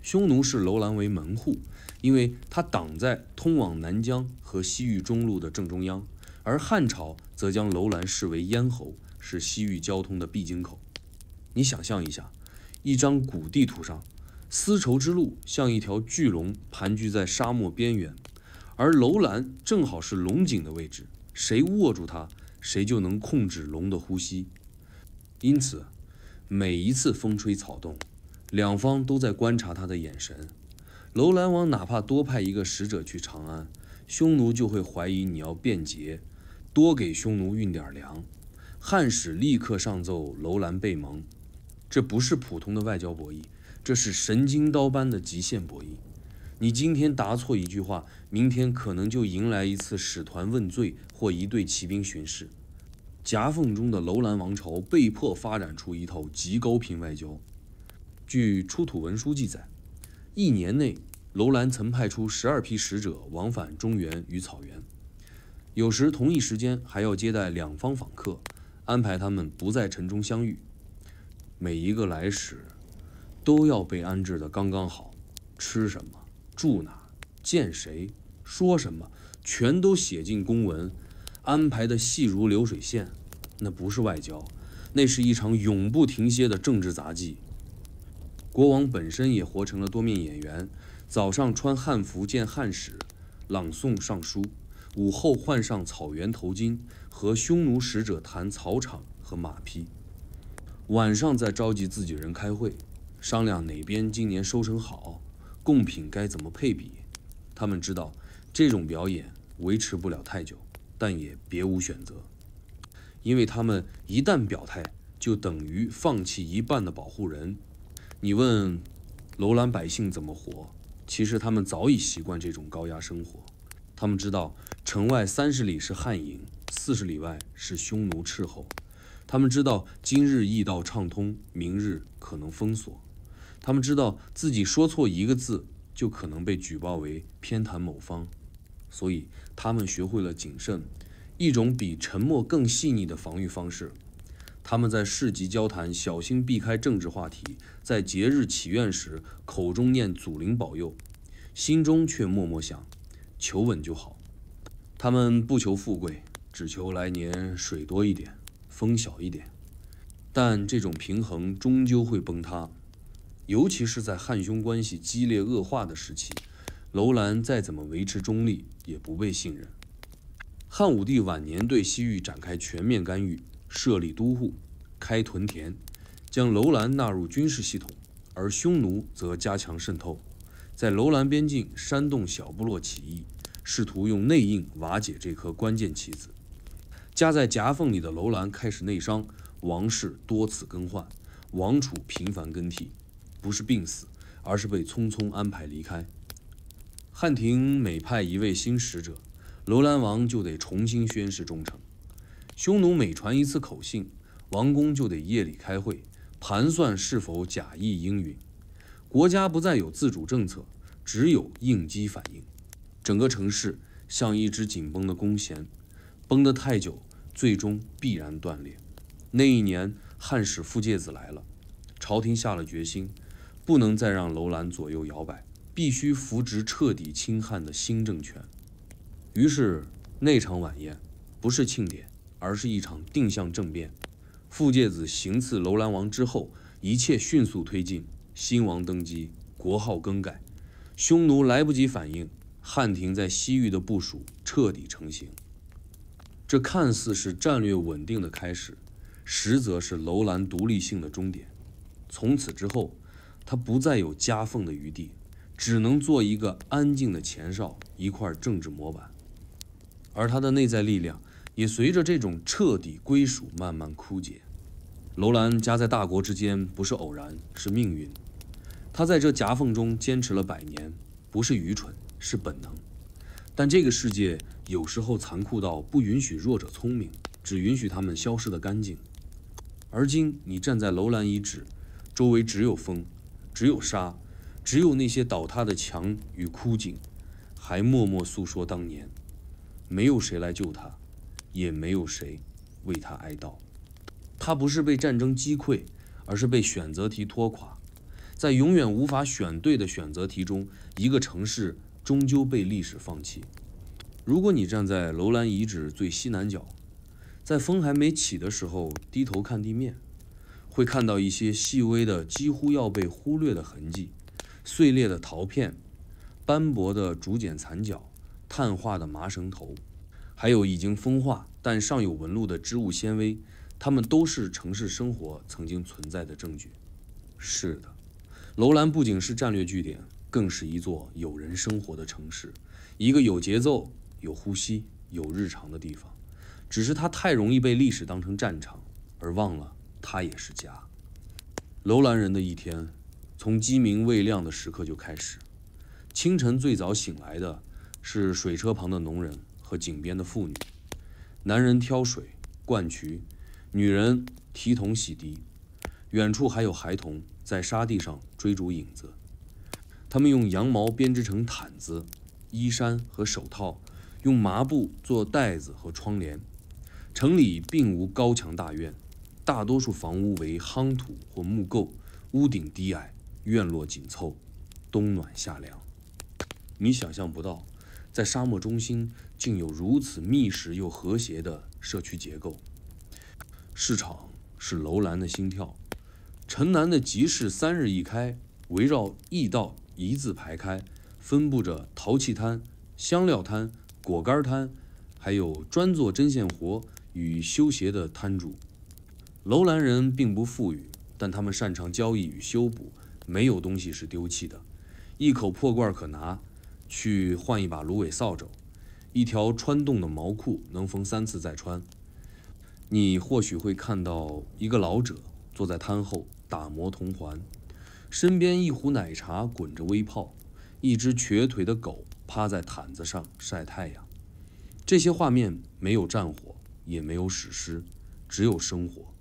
匈奴视楼兰为门户，因为他挡在通往南疆和西域中路的正中央，而汉朝则将楼兰视为咽喉，是西域交通的必经口。你想象一下，一张古地图上，丝绸之路像一条巨龙盘踞在沙漠边缘，而楼兰正好是龙颈的位置，谁握住它，谁就能控制龙的呼吸。因此，每一次风吹草动，两方都在观察他的眼神。楼兰王哪怕多派一个使者去长安，匈奴就会怀疑你要变节，多给匈奴运点粮。汉使立刻上奏楼兰被蒙。这不是普通的外交博弈，这是神经刀般的极限博弈。你今天答错一句话，明天可能就迎来一次使团问罪或一队骑兵巡视。夹缝中的楼兰王朝被迫发展出一套极高频外交。据出土文书记载，1年内楼兰曾派出12批使者往返中原与草原，有时同一时间还要接待两方访客，安排他们不在城中相遇。每一个来使都要被安置得刚刚好，吃什么、住哪、见谁、说什么，全都写进公文，安排的细如流水线。那不是外交，那是一场永不停歇的政治杂技。国王本身也活成了多面演员，早上穿汉服见汉使，朗诵上书；午后换上草原头巾，和匈奴使者谈草场和马匹；晚上再召集自己人开会，商量哪边今年收成好，贡品该怎么配比。他们知道这种表演维持不了太久，但也别无选择，因为他们一旦表态，就等于放弃一半的保护人。你问楼兰百姓怎么活，其实他们早已习惯这种高压生活。他们知道城外30里是汉营，40里外是匈奴斥候。他们知道今日驿道畅通，明日可能封锁。他们知道自己说错一个字，就可能被举报为偏袒某方。所以他们学会了谨慎，一种比沉默更细腻的防御方式。他们在市集交谈小心避开政治话题，在节日祈愿时口中念祖灵保佑，心中却默默想求稳就好。他们不求富贵，只求来年水多一点，风小一点。但这种平衡终究会崩塌，尤其是在汉匈关系激烈恶化的时期，楼兰再怎么维持中立，也不被信任。汉武帝晚年对西域展开全面干预，设立都护，开屯田，将楼兰纳入军事系统，而匈奴则加强渗透，在楼兰边境煽动小部落起义，试图用内应瓦解这颗关键棋子。夹在夹缝里的楼兰开始内伤，王室多次更换，王储频繁更替，不是病死，而是被匆匆安排离开。汉廷每派一位新使者，楼兰王就得重新宣誓忠诚。匈奴每传一次口信，王公就得夜里开会，盘算是否假意应允。国家不再有自主政策，只有应激反应。整个城市像一只紧绷的弓弦，绷得太久，最终必然断裂。那一年，汉使傅介子来了，朝廷下了决心，不能再让楼兰左右摇摆，必须扶植彻底清汉的新政权。于是，那场晚宴不是庆典，而是一场定向政变。傅介子行刺楼兰王之后，一切迅速推进，新王登基，国号更改，匈奴来不及反应，汉廷在西域的部署彻底成型。这看似是战略稳定的开始，实则是楼兰独立性的终点。从此之后，他不再有夹缝的余地，只能做一个安静的前哨，一块政治模板。而他的内在力量也随着这种彻底归属慢慢枯竭。楼兰夹在大国之间，不是偶然，是命运。他在这夹缝中坚持了100年，不是愚蠢，是本能。但这个世界有时候残酷到不允许弱者聪明，只允许他们消失得干净。而今你站在楼兰遗址，周围只有风，只有沙，只有那些倒塌的墙与枯井，还默默诉说当年。没有谁来救他，也没有谁为他哀悼。他不是被战争击溃，而是被选择题拖垮。在永远无法选对的选择题中，一个城市终究被历史放弃。如果你站在楼兰遗址最西南角，在风还没起的时候低头看地面，会看到一些细微的几乎要被忽略的痕迹：碎裂的陶片、斑驳的竹简残角、碳化的麻绳头，还有已经风化但尚有纹路的织物纤维，它们都是城市生活曾经存在的证据。是的，楼兰不仅是战略据点，更是一座有人生活的城市，一个有节奏、有呼吸、有日常的地方。只是它太容易被历史当成战场，而忘了它也是家。楼兰人的一天，从鸡鸣未亮的时刻就开始。清晨最早醒来的是水车旁的农人和井边的妇女，男人挑水、灌渠，女人提桶洗涤。远处还有孩童在沙地上追逐影子。他们用羊毛编织成毯子、衣衫和手套，用麻布做袋子和窗帘。城里并无高墙大院，大多数房屋为夯土或木构，屋顶低矮，院落紧凑，冬暖夏凉。你想象不到，在沙漠中心竟有如此密实又和谐的社区结构。市场是楼兰的心跳，城南的集市3日一开，围绕驿道一字排开，分布着陶器摊、香料摊、果干摊，还有专做针线活与修鞋的摊主。楼兰人并不富裕，但他们擅长交易与修补，没有东西是丢弃的。一口破罐可拿，去换一把芦苇扫帚；一条穿洞的毛裤能缝3次再穿。你或许会看到一个老者坐在摊后打磨铜环，身边一壶奶茶滚着微泡，一只瘸腿的狗趴在毯子上晒太阳。这些画面没有战火，也没有史诗，只有生活，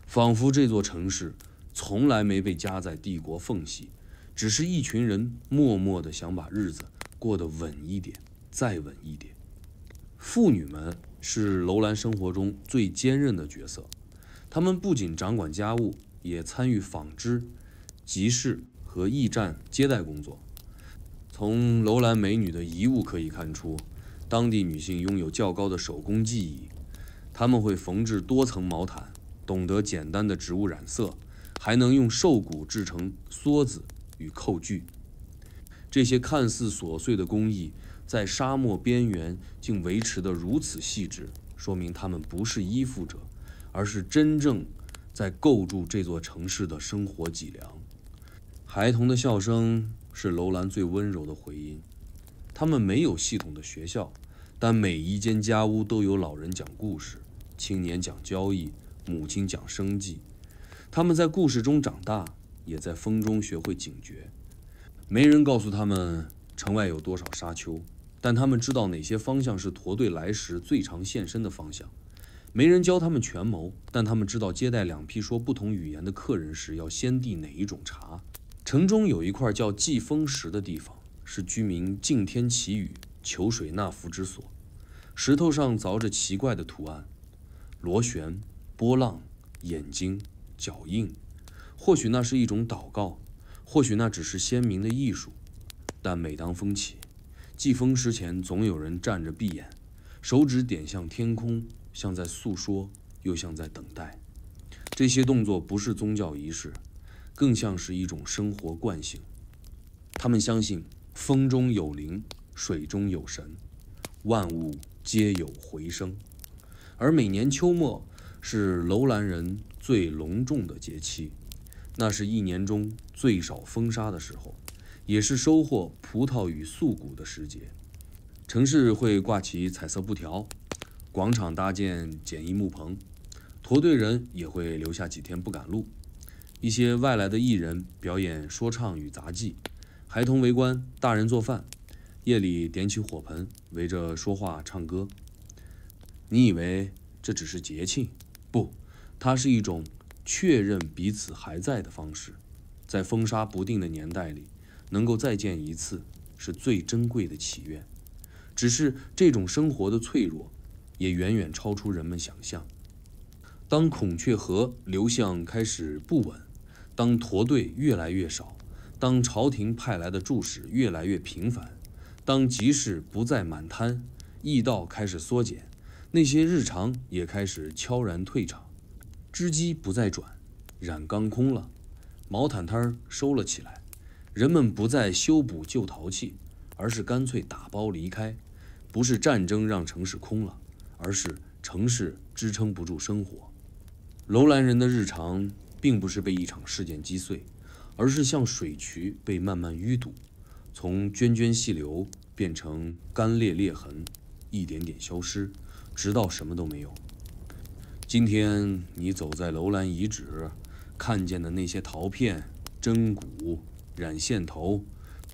仿佛这座城市从来没被夹在帝国缝隙，只是一群人默默地想把日子过得稳一点，再稳一点。妇女们是楼兰生活中最坚韧的角色，她们不仅掌管家务，也参与纺织、集市和驿站接待工作。从楼兰美女的遗物可以看出，当地女性拥有较高的手工技艺，她们会缝制多层毛毯，懂得简单的植物染色，还能用兽骨制成梭子与扣具。这些看似琐碎的工艺，在沙漠边缘竟维持得如此细致，说明他们不是依附者，而是真正在构筑这座城市的生活脊梁。孩童的笑声是楼兰最温柔的回音。他们没有系统的学校，但每一间家屋都有老人讲故事，青年讲交易，母亲讲生计。他们在故事中长大，也在风中学会警觉。没人告诉他们城外有多少沙丘，但他们知道哪些方向是驼队来时最常现身的方向。没人教他们权谋，但他们知道接待2批说不同语言的客人时要先递哪一种茶。城中有一块叫祭风石的地方，是居民敬天祈雨、求水纳福之所。石头上凿着奇怪的图案，螺旋、波浪、眼睛、脚印。或许那是一种祷告，或许那只是鲜明的艺术。但每当风起，祭风石前总有人站着闭眼，手指点向天空，像在诉说，又像在等待。这些动作不是宗教仪式，更像是一种生活惯性。他们相信风中有灵，水中有神，万物皆有回声。而每年秋末是楼兰人最隆重的节气，那是一年中最少风沙的时候，也是收获葡萄与粟谷的时节。城市会挂起彩色布条，广场搭建简易木棚，驼队人也会留下几天不赶路。一些外来的艺人表演说唱与杂技，孩童围观，大人做饭，夜里点起火盆，围着说话唱歌。你以为这只是节庆？不，它是一种确认彼此还在的方式。在风沙不定的年代里，能够再见一次，是最珍贵的祈愿。只是这种生活的脆弱，也远远超出人们想象。当孔雀河流向开始不稳，当驼队越来越少，当朝廷派来的助使越来越频繁，当集市不再满摊，驿道开始缩减，那些日常也开始悄然退场。织机不再转，染缸空了，毛毯摊收了起来，人们不再修补旧陶器，而是干脆打包离开。不是战争让城市空了，而是城市支撑不住生活。楼兰人的日常并不是被一场事件击碎，而是像水渠被慢慢淤堵，从涓涓细流变成干裂裂痕，一点点消失，直到什么都没有。今天你走在楼兰遗址，看见的那些陶片、针骨、染线头，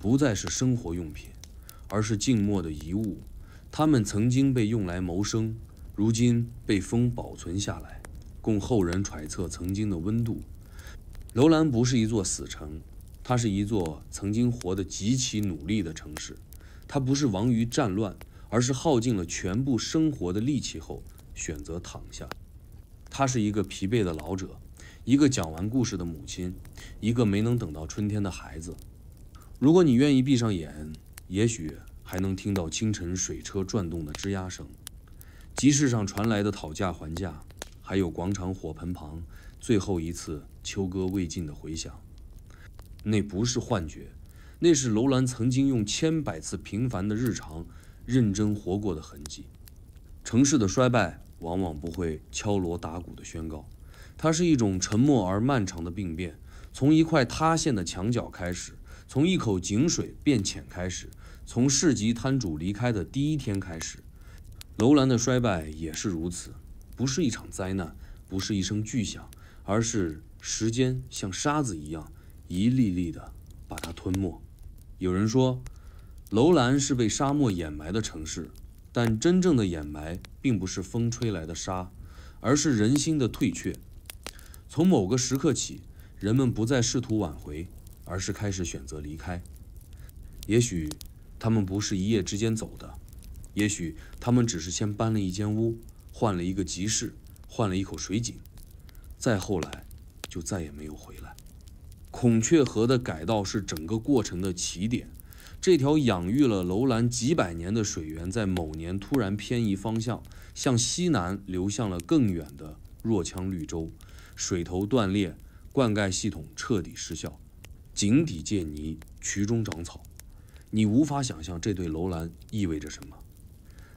不再是生活用品，而是静默的遗物。它们曾经被用来谋生，如今被风保存下来，供后人揣测曾经的温度。楼兰不是一座死城，它是一座曾经活得极其努力的城市。它不是亡于战乱，而是耗尽了全部生活的力气后选择躺下。它是一个疲惫的老者，一个讲完故事的母亲，一个没能等到春天的孩子。如果你愿意闭上眼，也许还能听到清晨水车转动的吱呀声，集市上传来的讨价还价，还有广场火盆旁最后一次秋歌未尽的回响。那不是幻觉，那是楼兰曾经用千百次平凡的日常认真活过的痕迹。城市的衰败往往不会敲锣打鼓的宣告，它是一种沉默而漫长的病变，从一块塌陷的墙角开始，从一口井水变浅开始，从市集摊主离开的第一天开始。楼兰的衰败也是如此，不是一场灾难，不是一声巨响，而是时间像沙子一样一粒粒的把它吞没。有人说，楼兰是被沙漠掩埋的城市，但真正的掩埋并不是风吹来的沙，而是人心的退却。从某个时刻起，人们不再试图挽回，而是开始选择离开。也许他们不是一夜之间走的，也许他们只是先搬了一间屋，换了一个集市，换了一口水井，再后来就再也没有回来。孔雀河的改道是整个过程的起点，这条养育了楼兰几百年的水源，在某年突然偏移方向，向西南流向了更远的若羌绿洲，水头断裂，灌溉系统彻底失效，井底见泥，渠中长草。你无法想象这对楼兰意味着什么。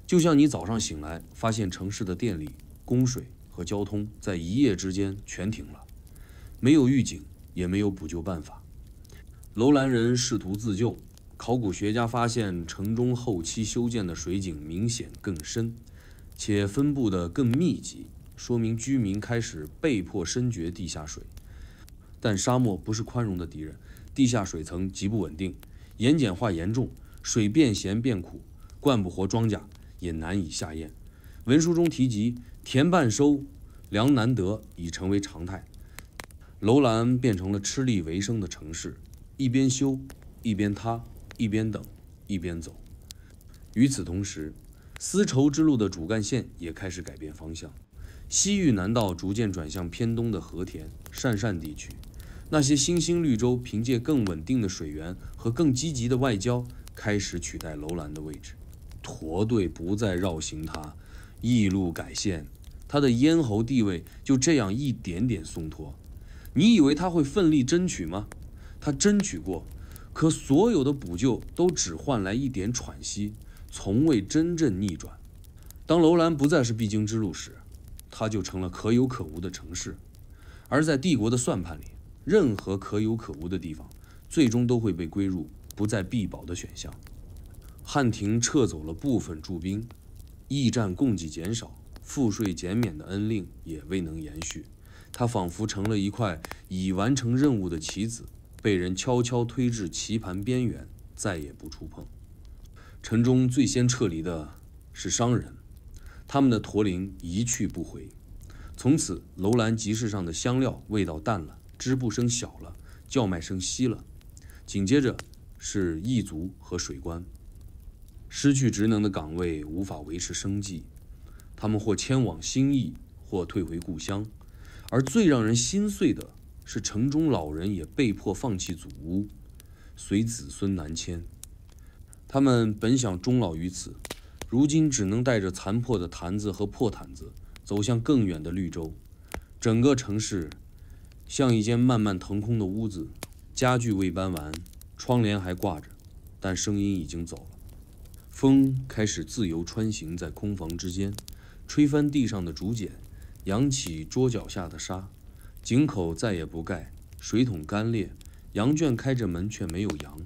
就像你早上醒来，发现城市的电力、供水和交通在一夜之间全停了，没有预警，也没有补救办法。楼兰人试图自救，考古学家发现城中后期修建的水井明显更深，且分布得更密集，说明居民开始被迫深掘地下水。但沙漠不是宽容的敌人，地下水层极不稳定，盐碱化严重，水变咸变苦，灌不活庄稼，也难以下咽。文书中提及田半收，粮难得已成为常态。楼兰变成了吃力为生的城市，一边修，一边塌，一边等，一边走。与此同时，丝绸之路的主干线也开始改变方向，西域南道逐渐转向偏东的和田、鄯善地区。那些新兴绿洲凭借更稳定的水源和更积极的外交，开始取代楼兰的位置。驼队不再绕行它，驿路改线，它的咽喉地位就这样一点点松脱。你以为他会奋力争取吗？他争取过，可所有的补救都只换来一点喘息，从未真正逆转。当楼兰不再是必经之路时，它就成了可有可无的城市。而在帝国的算盘里，任何可有可无的地方，最终都会被归入不再必保的选项。汉廷撤走了部分驻兵，驿站供给减少，赋税减免的恩令也未能延续。它仿佛成了一块已完成任务的棋子，被人悄悄推至棋盘边缘，再也不触碰。城中最先撤离的是商人，他们的驼铃一去不回。从此，楼兰集市上的香料味道淡了，织布声小了，叫卖声稀了。紧接着是役卒和水官，失去职能的岗位无法维持生计，他们或迁往新邑，或退回故乡。而最让人心碎的是，城中老人也被迫放弃祖屋，随子孙南迁。他们本想终老于此，如今只能带着残破的坛子和破毯子走向更远的绿洲。整个城市像一间慢慢腾空的屋子，家具未搬完，窗帘还挂着，但声音已经走了。风开始自由穿行在空房之间，吹翻地上的竹简，扬起桌脚下的沙。井口再也不盖，水桶干裂，羊圈开着门却没有羊，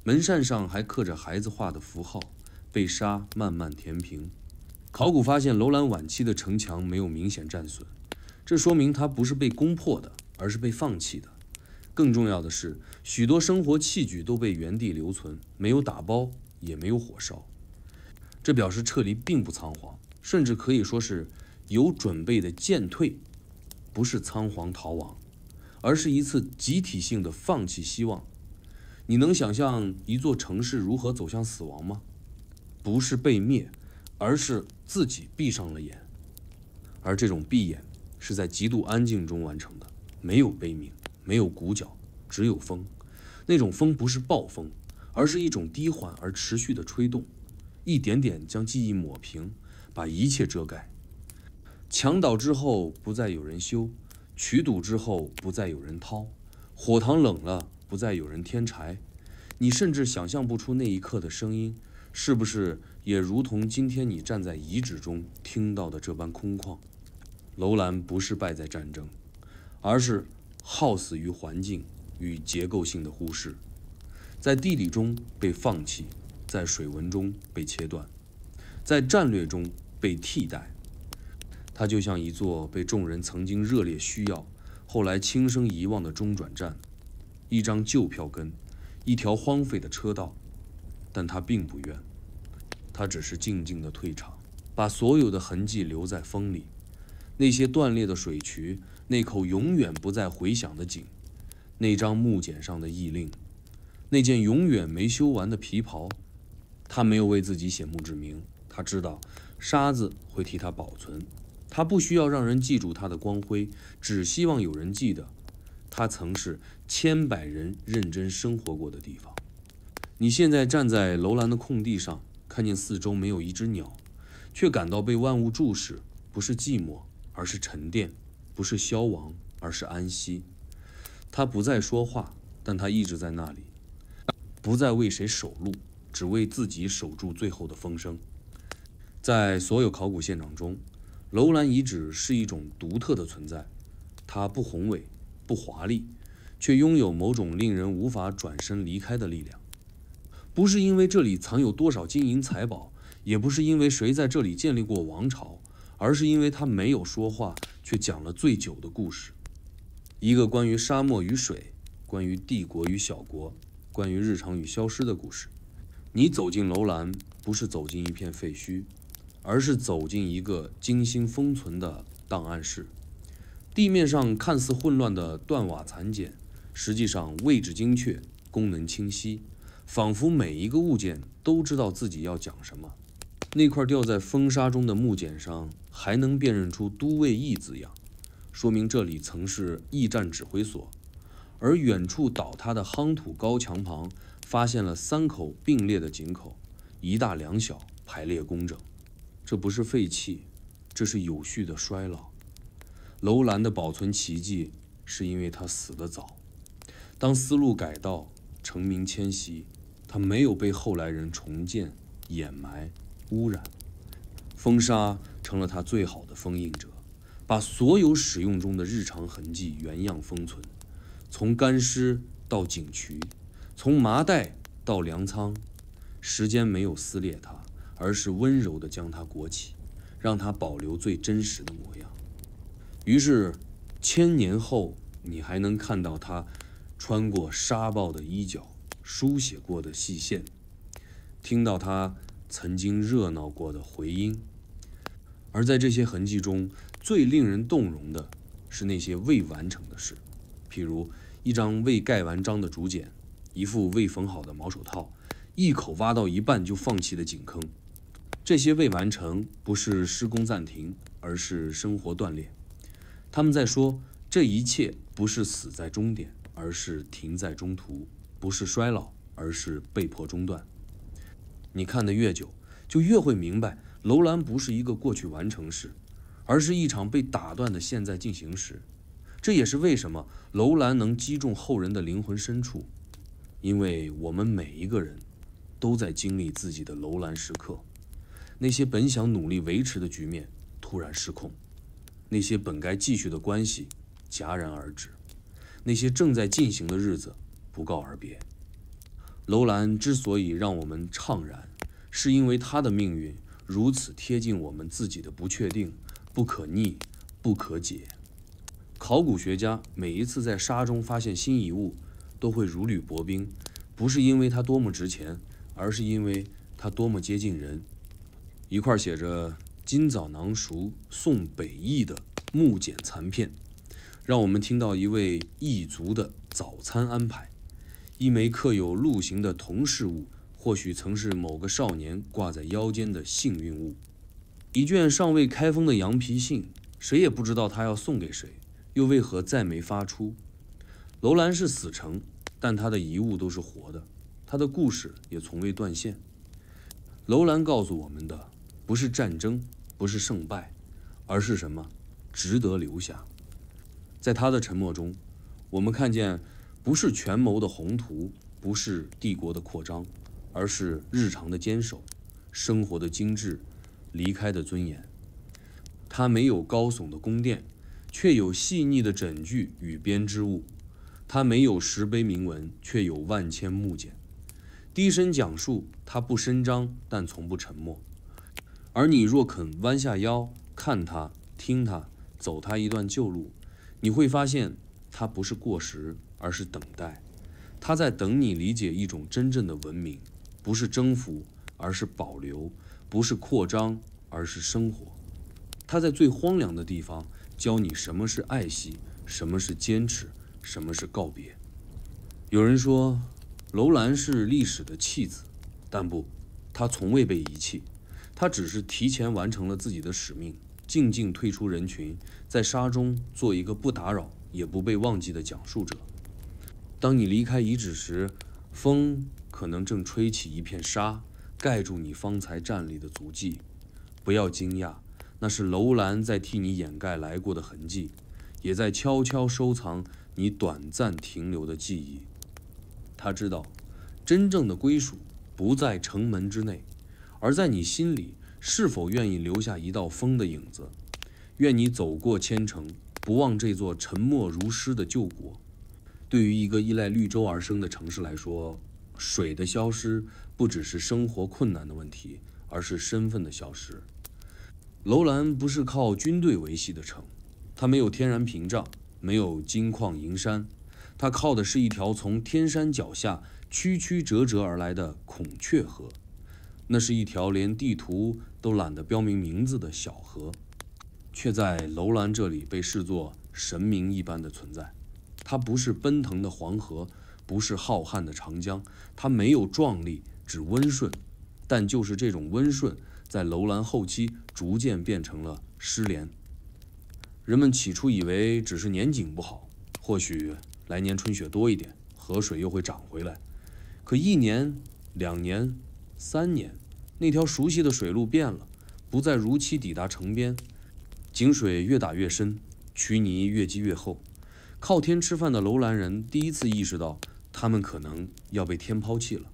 门扇上还刻着孩子画的符号，被沙慢慢填平。考古发现，楼兰晚期的城墙没有明显战损，这说明它不是被攻破的，而是被放弃的。更重要的是，许多生活器具都被原地留存，没有打包，也没有火烧。这表示撤离并不仓皇，甚至可以说是有准备的渐退，不是仓皇逃亡，而是一次集体性的放弃希望。你能想象一座城市如何走向死亡吗？不是被灭，而是自己闭上了眼。而这种闭眼是在极度安静中完成的，没有悲鸣，没有鼓角，只有风。那种风不是暴风，而是一种低缓而持续的吹动，一点点将记忆抹平，把一切遮盖。墙倒之后不再有人修，渠堵之后不再有人掏，火塘冷了不再有人添柴。你甚至想象不出那一刻的声音是不是也如同今天你站在遗址中听到的这般空旷。楼兰不是败在战争，而是耗死于环境与结构性的忽视，在地理中被放弃，在水文中被切断，在战略中被替代。它就像一座被众人曾经热烈需要，后来轻声遗忘的中转站，一张旧票根，一条荒废的车道。但他并不怨，他只是静静的退场，把所有的痕迹留在风里。那些断裂的水渠，那口永远不再回响的井，那张木简上的驿令，那件永远没修完的皮袍。他没有为自己写墓志铭，他知道沙子会替他保存，他不需要让人记住他的光辉，只希望有人记得他曾是千百人认真生活过的地方。你现在站在楼兰的空地上，看见四周没有一只鸟，却感到被万物注视，不是寂寞，而是沉淀；不是消亡，而是安息。他不再说话，但他一直在那里，不再为谁守路，只为自己守住最后的风声。在所有考古现场中，楼兰遗址是一种独特的存在，它不宏伟，不华丽，却拥有某种令人无法转身离开的力量。不是因为这里藏有多少金银财宝，也不是因为谁在这里建立过王朝，而是因为他没有说话，却讲了最久的故事。一个关于沙漠与水，关于帝国与小国，关于日常与消失的故事。你走进楼兰，不是走进一片废墟，而是走进一个精心封存的档案室。地面上看似混乱的断瓦残简，实际上位置精确，功能清晰，仿佛每一个物件都知道自己要讲什么。那块掉在风沙中的木简上还能辨认出都尉驿字样，说明这里曾是驿站指挥所。而远处倒塌的夯土高墙旁发现了3口并列的井口，一大两小，排列工整。这不是废弃，这是有序的衰老。楼兰的保存奇迹是因为它死得早。当思路改道，成名迁徙，它没有被后来人重建、掩埋、污染。风沙成了他最好的封印者，把所有使用中的日常痕迹原样封存，从干湿到景渠，从麻袋到粮仓，时间没有撕裂它，而是温柔地将它裹起，让它保留最真实的模样。于是1000年后，你还能看到它穿过沙暴的衣角，书写过的细线，听到它曾经热闹过的回音。而在这些痕迹中，最令人动容的是那些未完成的事，譬如一张未盖完章的竹简，一副未缝好的毛手套，一口挖到一半就放弃的井坑。这些未完成不是施工暂停，而是生活断裂。他们在说，这一切不是死在终点，而是停在中途；不是衰老，而是被迫中断。你看得越久，就越会明白，楼兰不是一个过去完成时，而是一场被打断的现在进行时。这也是为什么楼兰能击中后人的灵魂深处，因为我们每一个人都在经历自己的楼兰时刻。那些本想努力维持的局面突然失控，那些本该继续的关系戛然而止，那些正在进行的日子不告而别。楼兰之所以让我们怅然，是因为他的命运如此贴近我们自己的不确定、不可逆、不可解。考古学家每一次在沙中发现新遗物，都会如履薄冰，不是因为它多么值钱，而是因为它多么接近人。一块写着“今早囊熟，宋北邑”的木简残片，让我们听到一位异族的早餐安排。一枚刻有鹿形的铜饰物，或许曾是某个少年挂在腰间的幸运物。一卷尚未开封的羊皮信，谁也不知道他要送给谁，又为何再没发出。楼兰是死城，但他的遗物都是活的，他的故事也从未断线。楼兰告诉我们的不是战争，不是胜败，而是什么？值得留下。在他的沉默中，我们看见不是权谋的宏图，不是帝国的扩张，而是日常的坚守，生活的精致，离开的尊严。它没有高耸的宫殿，却有细腻的枕具与编织物；它没有石碑铭文，却有万千木简。低声讲述，它不声张，但从不沉默。而你若肯弯下腰，看它，听它，走它一段旧路，你会发现，它不是过时，而是等待。它在等你理解一种真正的文明，不是征服，而是保留；不是扩张，而是生活。它在最荒凉的地方，教你什么是爱惜，什么是坚持，什么是告别。有人说，楼兰是历史的弃子，但不，它从未被遗弃。他只是提前完成了自己的使命，静静退出人群，在沙中做一个不打扰也不被忘记的讲述者。当你离开遗址时，风可能正吹起一片沙，盖住你方才站立的足迹。不要惊讶，那是楼兰在替你掩盖来过的痕迹，也在悄悄收藏你短暂停留的记忆。他知道，真正的归属不在城门之内，而在你心里是否愿意留下一道风的影子。愿你走过千城，不忘这座沉默如诗的旧国。对于一个依赖绿洲而生的城市来说，水的消失不只是生活困难的问题，而是身份的消失。楼兰不是靠军队维系的城，它没有天然屏障，没有金矿银山，它靠的是一条从天山脚下曲曲折折而来的孔雀河。那是一条连地图都懒得标明名字的小河，却在楼兰这里被视作神明一般的存在。它不是奔腾的黄河，不是浩瀚的长江，它没有壮丽，只温顺。但就是这种温顺，在楼兰后期逐渐变成了失联。人们起初以为只是年景不好，或许来年春雪多一点，河水又会涨回来。可1年、2年、3年，那条熟悉的水路变了，不再如期抵达城边。井水越打越深，渠泥越积越厚。靠天吃饭的楼兰人第一次意识到，他们可能要被天抛弃了。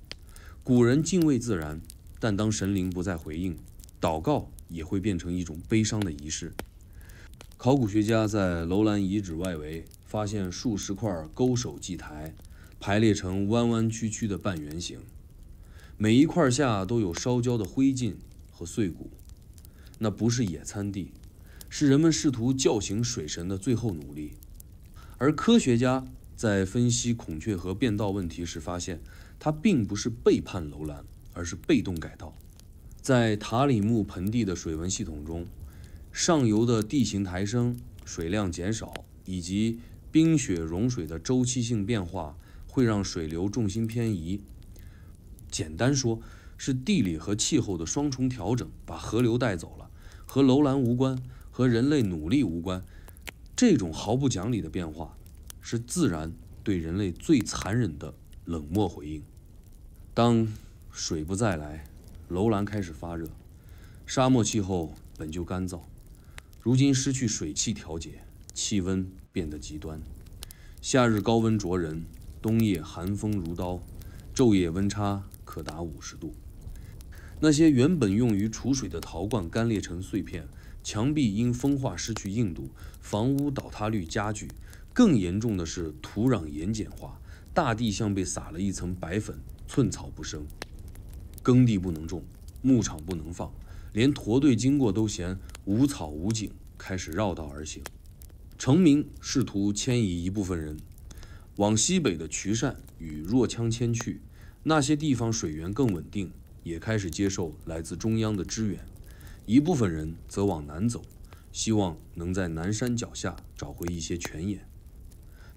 古人敬畏自然，但当神灵不再回应，祷告也会变成一种悲伤的仪式。考古学家在楼兰遗址外围发现数十块勾手祭台，排列成弯弯曲曲的半圆形，每一块下都有烧焦的灰烬和碎骨。那不是野餐地，是人们试图叫醒水神的最后努力。而科学家在分析孔雀河变道问题时发现，它并不是背叛楼兰，而是被动改道。在塔里木盆地的水文系统中，上游的地形抬升、水量减少以及冰雪融水的周期性变化，会让水流重心偏移。简单说，是地理和气候的双重调整把河流带走了，和楼兰无关，和人类努力无关。这种毫不讲理的变化，是自然对人类最残忍的冷漠回应。当水不再来，楼兰开始发热。沙漠气候本就干燥，如今失去水汽调节，气温变得极端。夏日高温灼人，冬夜寒风如刀，昼夜温差可达50度。那些原本用于储水的陶罐干裂成碎片，墙壁因风化失去硬度，房屋倒塌率加剧。更严重的是土壤盐碱化，大地像被撒了一层白粉，寸草不生。耕地不能种，牧场不能放，连驼队经过都嫌无草无景，开始绕道而行。成民试图迁移一部分人往西北的渠善与若羌迁去，那些地方水源更稳定，也开始接受来自中央的支援。一部分人则往南走，希望能在南山脚下找回一些泉眼。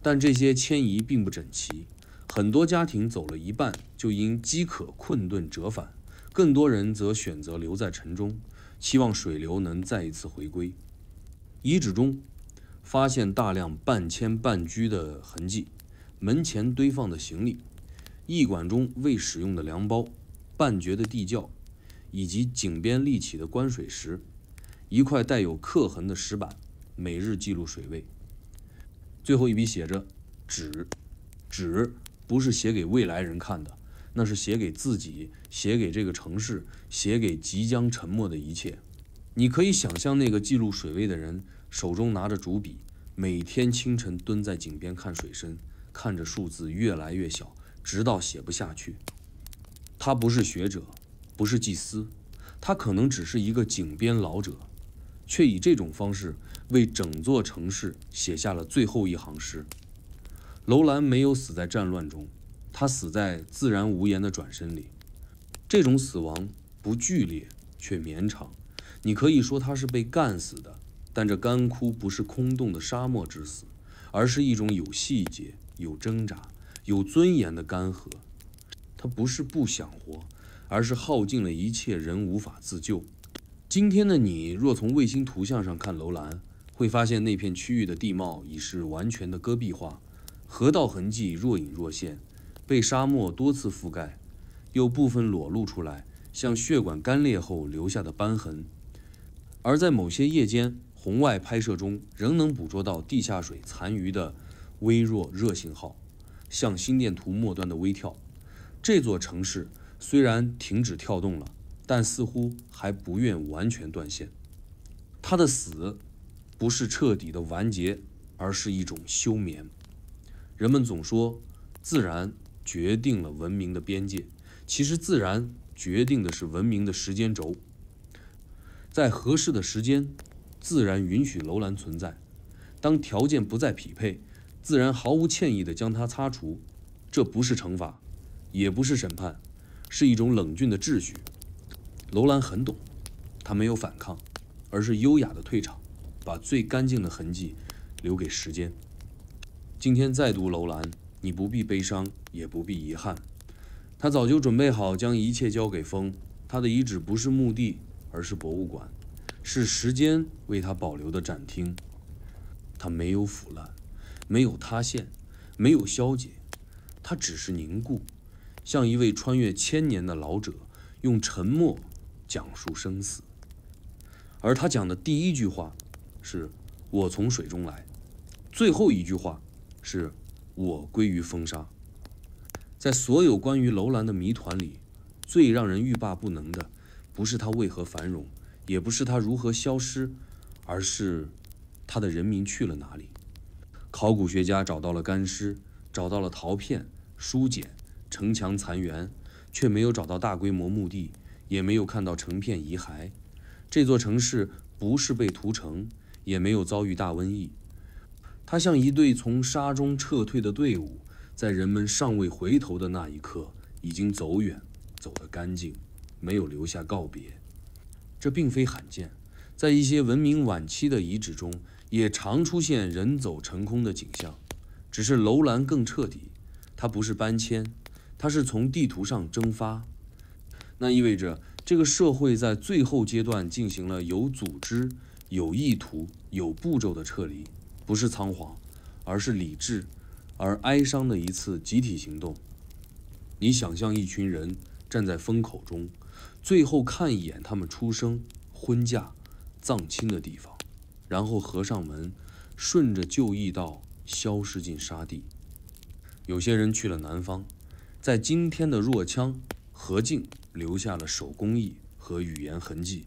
但这些迁移并不整齐，很多家庭走了一半就因饥渴困顿折返，更多人则选择留在城中，期望水流能再一次回归。遗址中发现大量半迁半居的痕迹，门前堆放的行李，驿馆中未使用的粮包，半绝的地窖，以及井边立起的关水石，一块带有刻痕的石板，每日记录水位。最后一笔写着纸，纸不是写给未来人看的，那是写给自己，写给这个城市，写给即将沉没的一切。你可以想象那个记录水位的人手中拿着竹笔，每天清晨蹲在井边看水深，看着数字越来越小，直到写不下去。他不是学者，不是祭司，他可能只是一个井边老者，却以这种方式为整座城市写下了最后一行诗。楼兰没有死在战乱中，他死在自然无言的转身里。这种死亡不剧烈，却绵长。你可以说他是被干死的，但这干枯不是空洞的沙漠之死，而是一种有细节、有挣扎、有尊严的干涸。他不是不想活，而是耗尽了一切，人无法自救。今天的你若从卫星图像上看楼兰，会发现那片区域的地貌已是完全的戈壁化，河道痕迹若隐若现，被沙漠多次覆盖，又部分裸露出来，像血管干裂后留下的斑痕。而在某些夜间红外拍摄中，仍能捕捉到地下水残余的微弱热信号，像心电图末端的微跳。这座城市虽然停止跳动了，但似乎还不愿完全断线。它的死不是彻底的完结，而是一种休眠。人们总说自然决定了文明的边界，其实自然决定的是文明的时间轴。在合适的时间，自然允许楼兰存在；当条件不再匹配，自然毫无歉意地将它擦除。这不是惩罚，也不是审判，是一种冷峻的秩序。楼兰很懂，他没有反抗，而是优雅的退场，把最干净的痕迹留给时间。今天再读楼兰，你不必悲伤，也不必遗憾。他早就准备好将一切交给风。他的遗址不是墓地，而是博物馆，是时间为他保留的展厅。它没有腐烂，没有塌陷，没有消解，它只是凝固，像一位穿越千年的老者，用沉默讲述生死。而他讲的第一句话是“我从水中来”，最后一句话是“我归于风沙”。在所有关于楼兰的谜团里，最让人欲罢不能的，不是它为何繁荣，也不是它如何消失，而是它的人民去了哪里。考古学家找到了干尸，找到了陶片、书简、城墙残垣，却没有找到大规模墓地，也没有看到成片遗骸。这座城市不是被屠城，也没有遭遇大瘟疫，它像一队从沙中撤退的队伍，在人们尚未回头的那一刻，已经走远，走得干净，没有留下告别。这并非罕见，在一些文明晚期的遗址中，也常出现人走成空的景象，只是楼兰更彻底，它不是搬迁，它是从地图上蒸发。那意味着这个社会在最后阶段进行了有组织、有意图、有步骤的撤离，不是仓皇，而是理智而哀伤的一次集体行动。你想象一群人站在风口中，最后看一眼他们出生、婚嫁、葬亲的地方，然后合上门，顺着旧驿道消失进沙地。有些人去了南方，在今天的若羌、河静留下了手工艺和语言痕迹，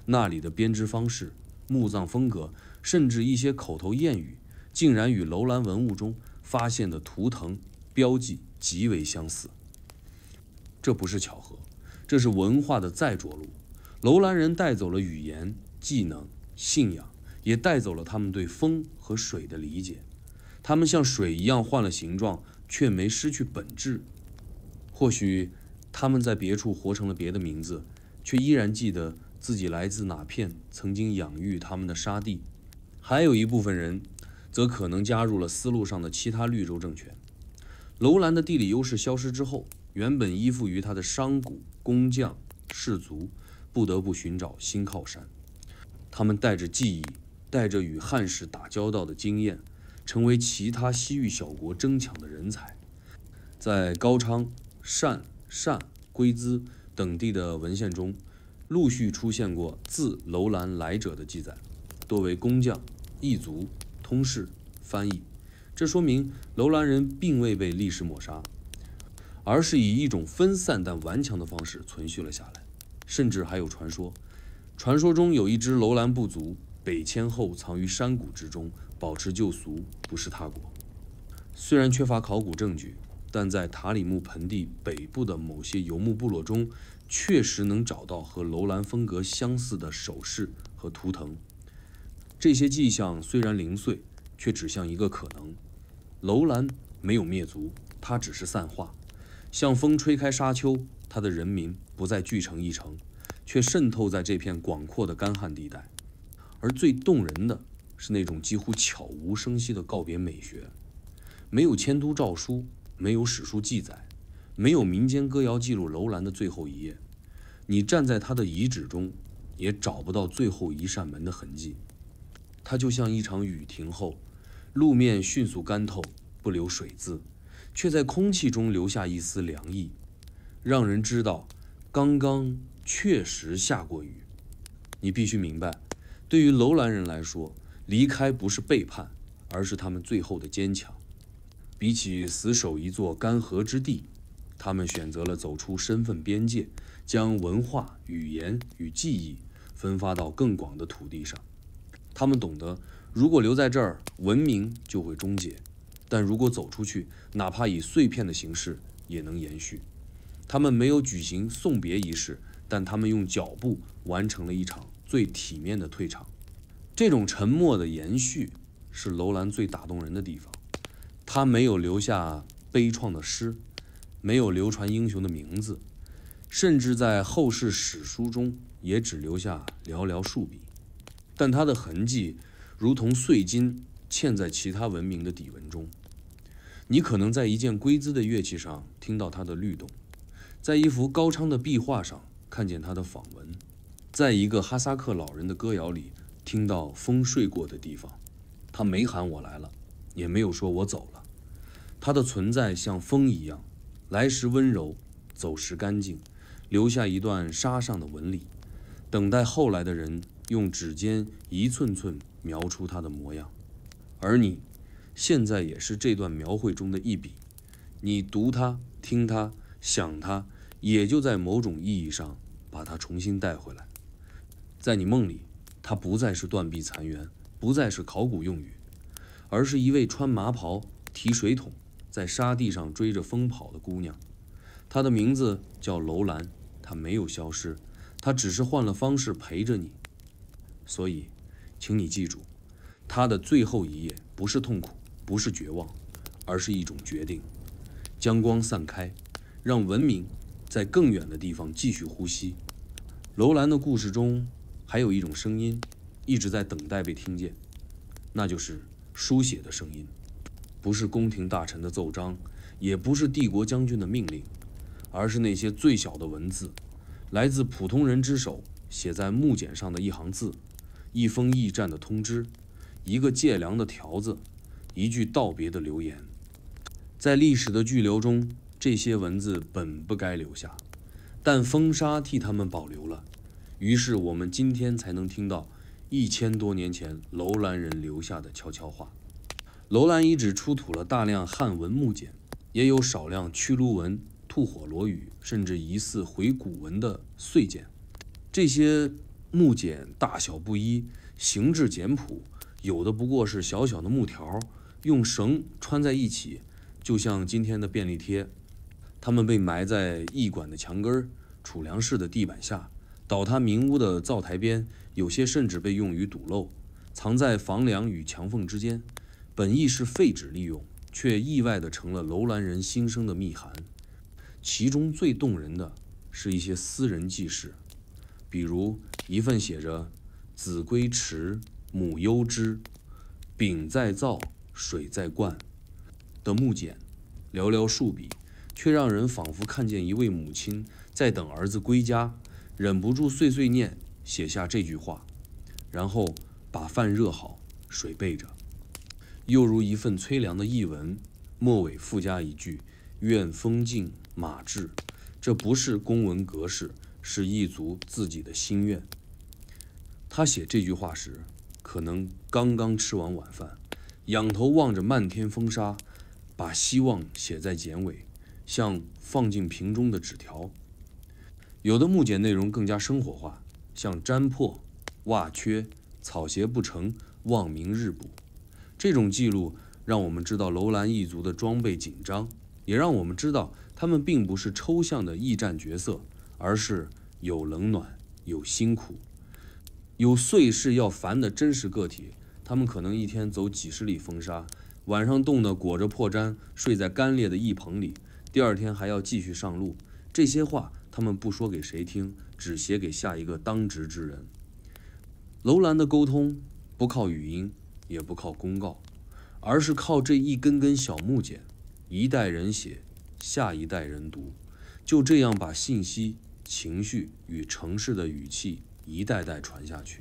那里的编织方式、墓葬风格，甚至一些口头谚语，竟然与楼兰文物中发现的图腾标记极为相似。这不是巧合，这是文化的再着陆。楼兰人带走了语言、技能、信仰，也带走了他们对风和水的理解。他们像水一样换了形状，却没失去本质。或许他们在别处活成了别的名字，却依然记得自己来自哪片曾经养育他们的沙地。还有一部分人则可能加入了丝路上的其他绿洲政权。楼兰的地理优势消失之后，原本依附于他的商贾、工匠、士族不得不寻找新靠山。他们带着记忆，带着与汉士打交道的经验，成为其他西域小国争抢的人才。在高昌、鄯、单、龟兹等地的文献中，陆续出现过自楼兰来者的记载，多为工匠、异族、通事、翻译。这说明楼兰人并未被历史抹杀，而是以一种分散但顽强的方式存续了下来。甚至还有传说，传说中有一支楼兰部族北迁后藏于山谷之中，保持旧俗，不是他国。虽然缺乏考古证据，但在塔里木盆地北部的某些游牧部落中，确实能找到和楼兰风格相似的首饰和图腾。这些迹象虽然零碎，却指向一个可能：楼兰没有灭族，它只是散化。像风吹开沙丘，它的人民不再聚成一城，却渗透在这片广阔的干旱地带。而最动人的是那种几乎悄无声息的告别美学，没有迁都诏书，没有史书记载，没有民间歌谣记录楼兰的最后一页。你站在它的遗址中，也找不到最后一扇门的痕迹。它就像一场雨停后，路面迅速干透，不留水渍，却在空气中留下一丝凉意，让人知道刚刚确实下过雨。你必须明白，对于楼兰人来说，离开不是背叛，而是他们最后的坚强。比起死守一座干涸之地，他们选择了走出身份边界，将文化、语言与记忆分发到更广的土地上。他们懂得，如果留在这儿，文明就会终结；但如果走出去，哪怕以碎片的形式，也能延续。他们没有举行送别仪式，但他们用脚步完成了一场最体面的退场。这种沉默的延续，是楼兰最打动人的地方。他没有留下悲怆的诗，没有流传英雄的名字，甚至在后世史书中也只留下寥寥数笔。但它的痕迹如同碎金嵌在其他文明的底纹中。你可能在一件龟兹的乐器上听到它的律动，在一幅高昌的壁画上看见它的仿纹，在一个哈萨克老人的歌谣里听到风睡过的地方。他没喊我来了，也没有说我走了。它的存在像风一样，来时温柔，走时干净，留下一段沙上的纹理，等待后来的人用指尖一寸寸描出它的模样。而你现在也是这段描绘中的一笔，你读它、听它、想它，也就在某种意义上把它重新带回来。在你梦里，她不再是断壁残垣，不再是考古用语，而是一位穿麻袍、提水桶，在沙地上追着风跑的姑娘。她的名字叫楼兰，她没有消失，她只是换了方式陪着你。所以，请你记住，她的最后一页不是痛苦，不是绝望，而是一种决定。将光散开，让文明在更远的地方继续呼吸。楼兰的故事中，还有一种声音，一直在等待被听见，那就是书写的声音。不是宫廷大臣的奏章，也不是帝国将军的命令，而是那些最小的文字，来自普通人之手，写在木简上的一行字，一封驿站的通知，一个借粮的条子，一句道别的留言。在历史的巨流中，这些文字本不该留下，但风沙替他们保留了，于是我们今天才能听到1000多年前楼兰人留下的悄悄话。楼兰遗址出土了大量汉文木简，也有少量屈卢文、吐火罗语，甚至疑似回古文的碎简。这些木简大小不一，形制简朴，有的不过是小小的木条，用绳穿在一起，就像今天的便利贴。它们被埋在驿馆的墙根、储粮室的地板下、倒塌民屋的灶台边，有些甚至被用于堵漏，藏在房梁与墙缝之间。本意是废纸利用，却意外地成了楼兰人心声的密函。其中最动人的是一些私人记事，比如一份写着“子归池，母忧之，饼在灶，水在灌”的木简，寥寥数笔，却让人仿佛看见一位母亲在等儿子归家，忍不住碎碎念，写下这句话，然后把饭热好，水备着。又如一份催粮的译文，末尾附加一句“愿风静马至”，这不是公文格式，是异族自己的心愿。他写这句话时，可能刚刚吃完晚饭，仰头望着漫天风沙，把希望写在简尾，像放进瓶中的纸条。有的木简内容更加生活化，像毡破、袜缺、草鞋不成、望明日补。这种记录让我们知道楼兰一族的装备紧张，也让我们知道他们并不是抽象的驿站角色，而是有冷暖、有辛苦、有岁事要烦的真实个体。他们可能一天走几十里风沙，晚上冻得裹着破毡睡在干裂的驿棚里，第二天还要继续上路。这些话他们不说给谁听，只写给下一个当值之人。楼兰的沟通不靠语音，也不靠公告，而是靠这一根根小木简，一代人写，下一代人读，就这样把信息、情绪与城市的语气一代代传下去。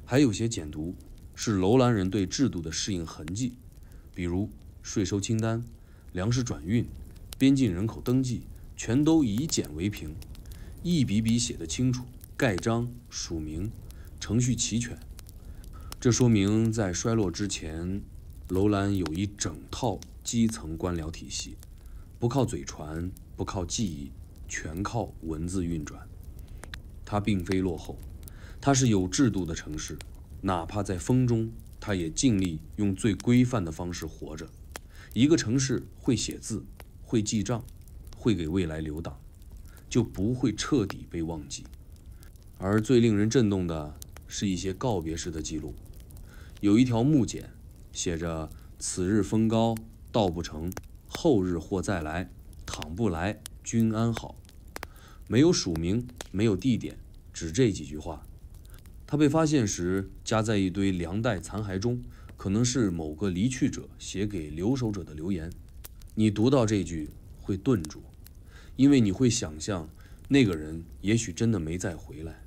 还有些简读是楼兰人对制度的适应痕迹，比如税收清单、粮食转运、边境人口登记，全都以简为凭，一笔笔写得清楚，盖章、署名，程序齐全。这说明在衰落之前，楼兰有一整套基层官僚体系，不靠嘴传，不靠记忆，全靠文字运转。它并非落后，它是有制度的城市，哪怕在风中，它也尽力用最规范的方式活着。一个城市会写字，会记账，会给未来留档，就不会彻底被忘记。而最令人震动的是一些告别式的记录。有一条木简写着“此日风高，道不成；后日或再来，倘不来，君安好”。没有署名，没有地点，只这几句话。它被发现时夹在一堆粮袋残骸中，可能是某个离去者写给留守者的留言。你读到这句会顿住，因为你会想象那个人也许真的没再回来，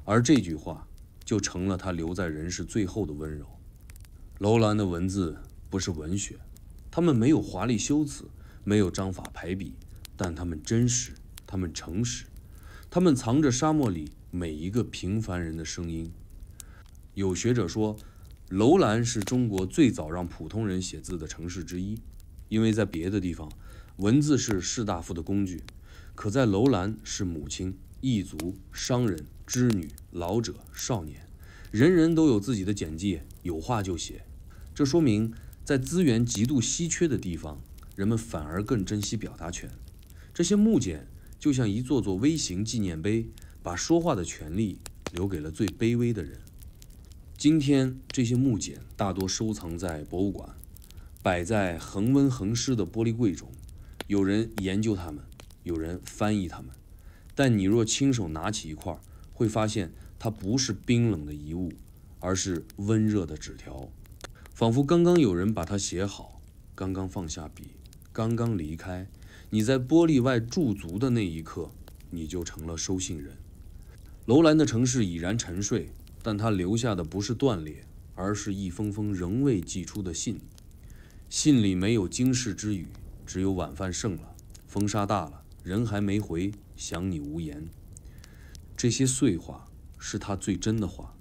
而这句话就成了他留在人世最后的温柔。楼兰的文字不是文学，他们没有华丽修辞，没有章法排比，但他们真实，他们诚实，他们藏着沙漠里每一个平凡人的声音。有学者说，楼兰是中国最早让普通人写字的城市之一，因为在别的地方，文字是士大夫的工具，可在楼兰是母亲、异族、商人织女、老者、少年，人人都有自己的简介，有话就写。这说明在资源极度稀缺的地方，人们反而更珍惜表达权。这些木简就像一座座微型纪念碑，把说话的权利留给了最卑微的人。今天这些木简大多收藏在博物馆，摆在恒温恒湿的玻璃柜中，有人研究它们，有人翻译它们。但你若亲手拿起一块，会发现它不是冰冷的遗物，而是温热的纸条，仿佛刚刚有人把它写好，刚刚放下笔，刚刚离开。你在玻璃外驻足的那一刻，你就成了收信人。楼兰的城市已然沉睡，但它留下的不是断裂，而是一封封仍未寄出的信。信里没有惊世之语，只有晚饭剩了，风沙大了，人还没回，想你无言。这些碎话是他最真的话，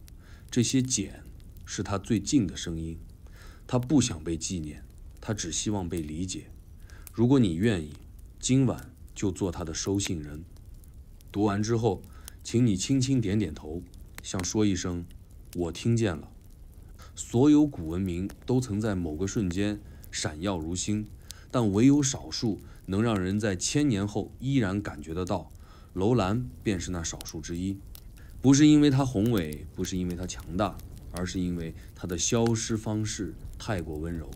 这些简是他最近的声音。他不想被纪念，他只希望被理解。如果你愿意，今晚就做他的收信人。读完之后，请你轻轻点点头，像说一声我听见了。所有古文明都曾在某个瞬间闪耀如星，但唯有少数能让人在千年后依然感觉得到。楼兰便是那少数之一，不是因为它宏伟，不是因为它强大，而是因为它的消失方式太过温柔，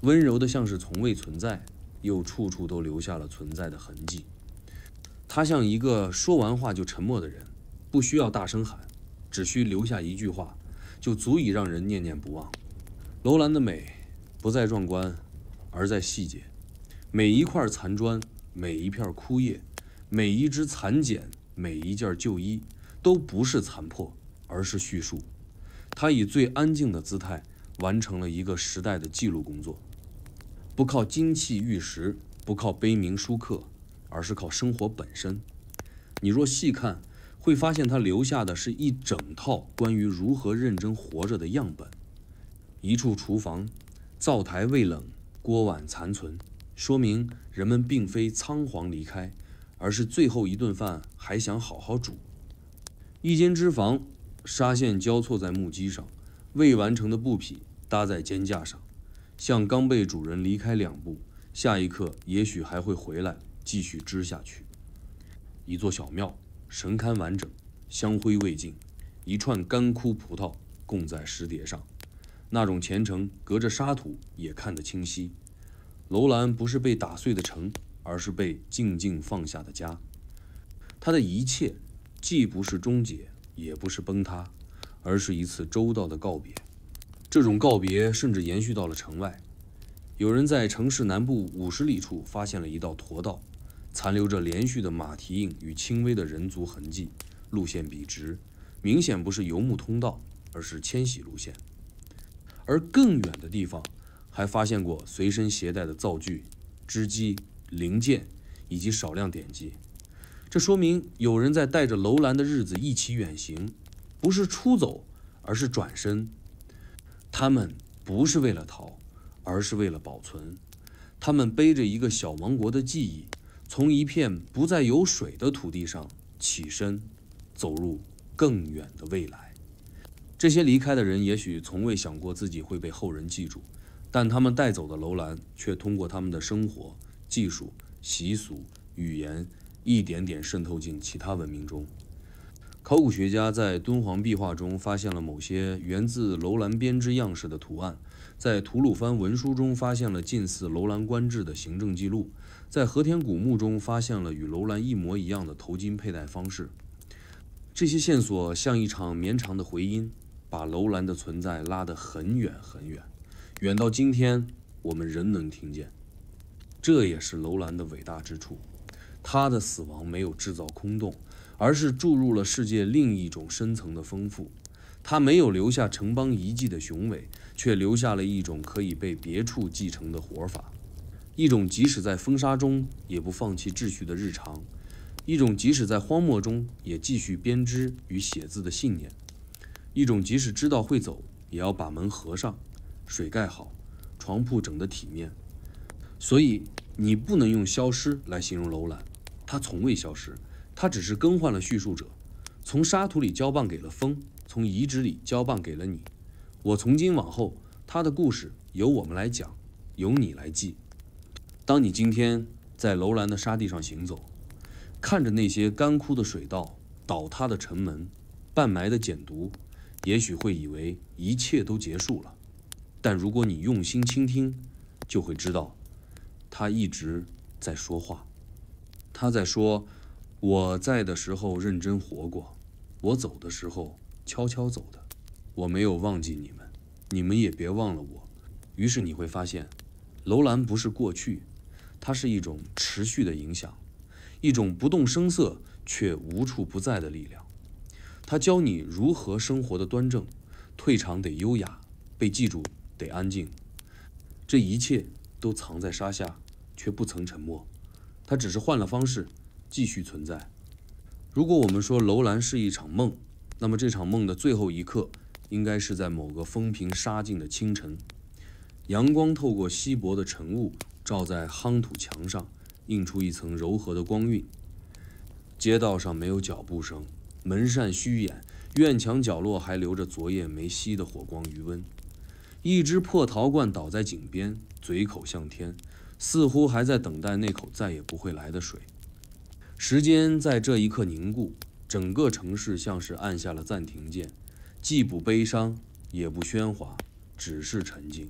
温柔的像是从未存在，又处处都留下了存在的痕迹。他像一个说完话就沉默的人，不需要大声喊，只需留下一句话，就足以让人念念不忘。楼兰的美不在壮观，而在细节。每一块残砖，每一片枯叶，每一只残茧，每一件旧衣，都不是残破，而是叙述。他以最安静的姿态完成了一个时代的记录工作，不靠金器玉石，不靠碑铭书刻，而是靠生活本身。你若细看，会发现他留下的是一整套关于如何认真活着的样本。一处厨房，灶台未冷，锅碗残存，说明人们并非仓皇离开，而是最后一顿饭还想好好煮。一间脂房，纱线交错在木屐上，未完成的布匹搭在肩架上，像刚被主人离开2步，下一刻也许还会回来继续织下去。一座小庙，神龛完整，香灰未尽，一串干枯葡萄供在石碟上，那种虔诚隔着沙土也看得清晰。楼兰不是被打碎的城，而是被静静放下的家。他的一切既不是终结，也不是崩塌，而是一次周到的告别。这种告别甚至延续到了城外。有人在城市南部50里处发现了一道驼道，残留着连续的马蹄印与轻微的人足痕迹，路线笔直，明显不是游牧通道，而是迁徙路线。而更远的地方还发现过随身携带的灶具、织机、零件以及少量典籍。这说明有人在带着楼兰的日子一起远行，不是出走，而是转身。他们不是为了逃，而是为了保存。他们背着一个小王国的记忆，从一片不再有水的土地上起身，走入更远的未来。这些离开的人也许从未想过自己会被后人记住，但他们带走的楼兰却通过他们的生活、技术、习俗、语言，一点点渗透进其他文明中。考古学家在敦煌壁画中发现了某些源自楼兰编织样式的图案，在吐鲁番文书中发现了近似楼兰官制的行政记录，在和田古墓中发现了与楼兰一模一样的头巾佩戴方式。这些线索像一场绵长的回音，把楼兰的存在拉得很远很远，远到今天我们仍能听见。这也是楼兰的伟大之处，他的死亡没有制造空洞，而是注入了世界另一种深层的丰富。他没有留下城邦遗迹的雄伟，却留下了一种可以被别处继承的活法，一种即使在风沙中也不放弃秩序的日常，一种即使在荒漠中也继续编织与写字的信念，一种即使知道会走也要把门合上，水盖好，床铺整得体面。所以你不能用消失来形容楼兰，它从未消失，它只是更换了叙述者，从沙土里交棒给了风，从遗址里交棒给了你。我从今往后，他的故事由我们来讲，由你来记。当你今天在楼兰的沙地上行走，看着那些干枯的水道、倒塌的城门、半埋的简牍，也许会以为一切都结束了。但如果你用心倾听，就会知道，他一直在说话。他在说，我在的时候认真活过，我走的时候悄悄走的，我没有忘记你们，你们也别忘了我。于是你会发现，楼兰不是过去，它是一种持续的影响，一种不动声色却无处不在的力量。它教你如何生活的端正，退场得优雅，被记住得安静。这一切都藏在沙下，却不曾沉没，它只是换了方式继续存在。如果我们说楼兰是一场梦，那么这场梦的最后一刻应该是在某个风平沙静的清晨，阳光透过稀薄的晨雾照在夯土墙上，映出一层柔和的光晕。街道上没有脚步声，门扇虚掩，院墙角落还留着昨夜没熄的火光余温。一只破陶罐倒在井边，嘴口向天，似乎还在等待那口再也不会来的水。时间在这一刻凝固，整个城市像是按下了暂停键，既不悲伤，也不喧哗，只是沉静。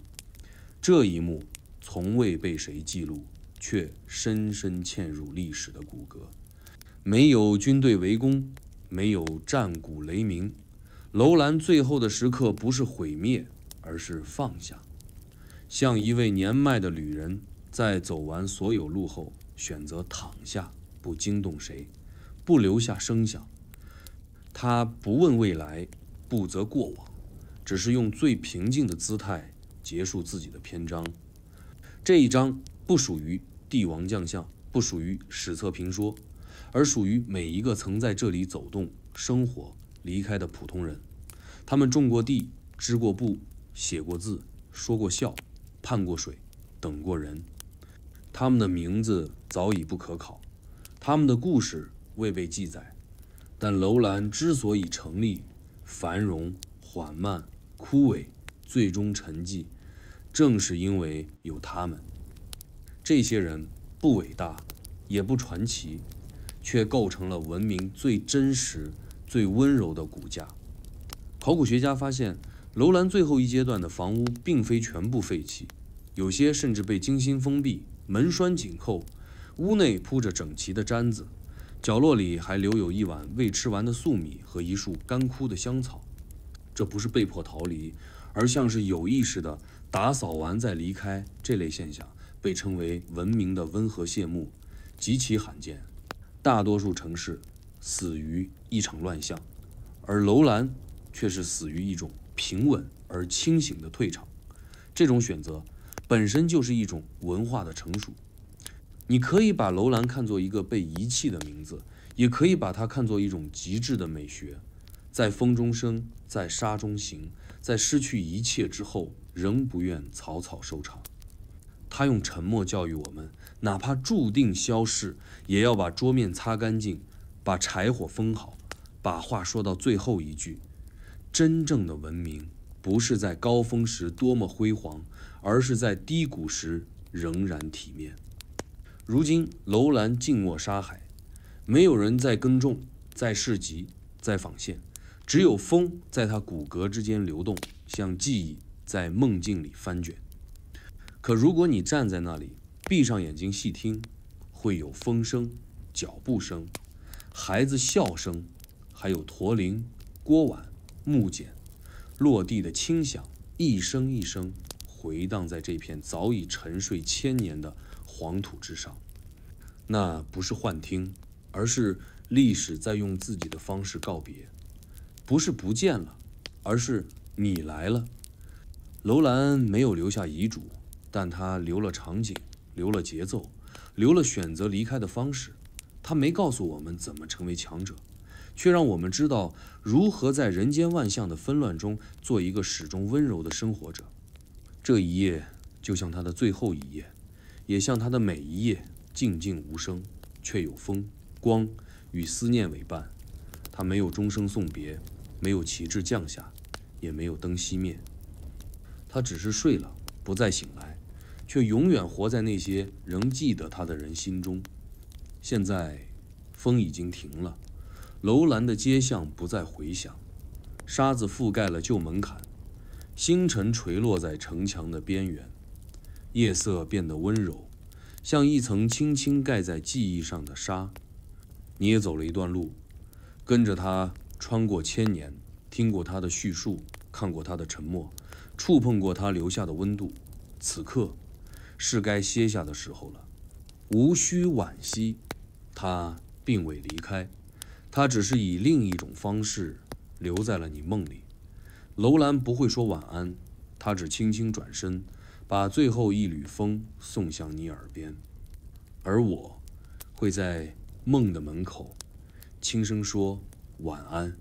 这一幕从未被谁记录，却深深嵌入历史的骨骼。没有军队围攻，没有战鼓雷鸣，楼兰最后的时刻不是毁灭，而是放下。像一位年迈的旅人，在走完所有路后，选择躺下，不惊动谁，不留下声响。他不问未来，不责过往，只是用最平静的姿态结束自己的篇章。这一章不属于帝王将相，不属于史册评说，而属于每一个曾在这里走动、生活、离开的普通人。他们种过地，织过布，写过字，说过笑，盼过水，等过人。他们的名字早已不可考，他们的故事未被记载。但楼兰之所以成立、繁荣、缓慢、枯萎，最终沉寂，正是因为有他们。这些人不伟大，也不传奇，却构成了文明最真实、最温柔的骨架。考古学家发现，楼兰最后一阶段的房屋并非全部废弃，有些甚至被精心封闭，门栓紧扣，屋内铺着整齐的毡子，角落里还留有一碗未吃完的粟米和一束干枯的香草。这不是被迫逃离，而像是有意识的打扫完再离开。这类现象被称为文明的温和谢幕，极其罕见。大多数城市死于一场乱象，而楼兰却是死于一种平稳而清醒的退场。这种选择本身就是一种文化的成熟。你可以把楼兰看作一个被遗弃的名字，也可以把它看作一种极致的美学。在风中生，在沙中行，在失去一切之后，仍不愿草草收场。他用沉默教育我们，哪怕注定消逝，也要把桌面擦干净，把柴火封好，把话说到最后一句。真正的文明不是在高峰时多么辉煌，而是在低谷时仍然体面。如今楼兰静卧沙海，没有人在耕种，在市集，在纺线，只有风在它骨骼之间流动，像记忆在梦境里翻卷。可如果你站在那里，闭上眼睛细听，会有风声、脚步声、孩子笑声，还有驼铃、锅碗、木简落地的轻响，一声一声回荡在这片早已沉睡千年的黄土之上。那不是幻听，而是历史在用自己的方式告别。不是不见了，而是你来了。楼兰没有留下遗嘱，但他留了场景，留了节奏，留了选择离开的方式。他没告诉我们怎么成为强者，却让我们知道如何在人间万象的纷乱中做一个始终温柔的生活者。这一页就像他的最后一页，也像他的每一页静静无声，却有风、光与思念为伴。他没有钟声送别，没有旗帜降下，也没有灯熄灭。他只是睡了，不再醒来，却永远活在那些仍记得他的人心中。现在，风已经停了，楼兰的街巷不再回响，沙子覆盖了旧门槛，星辰垂落在城墙的边缘，夜色变得温柔，像一层轻轻盖在记忆上的纱。你也走了一段路，跟着他穿过千年，听过他的叙述，看过他的沉默，触碰过他留下的温度。此刻是该歇下的时候了，无需惋惜，他并未离开，他只是以另一种方式留在了你梦里。楼兰不会说晚安，他只轻轻转身，把最后一缕风送向你耳边，而我会在梦的门口轻声说晚安。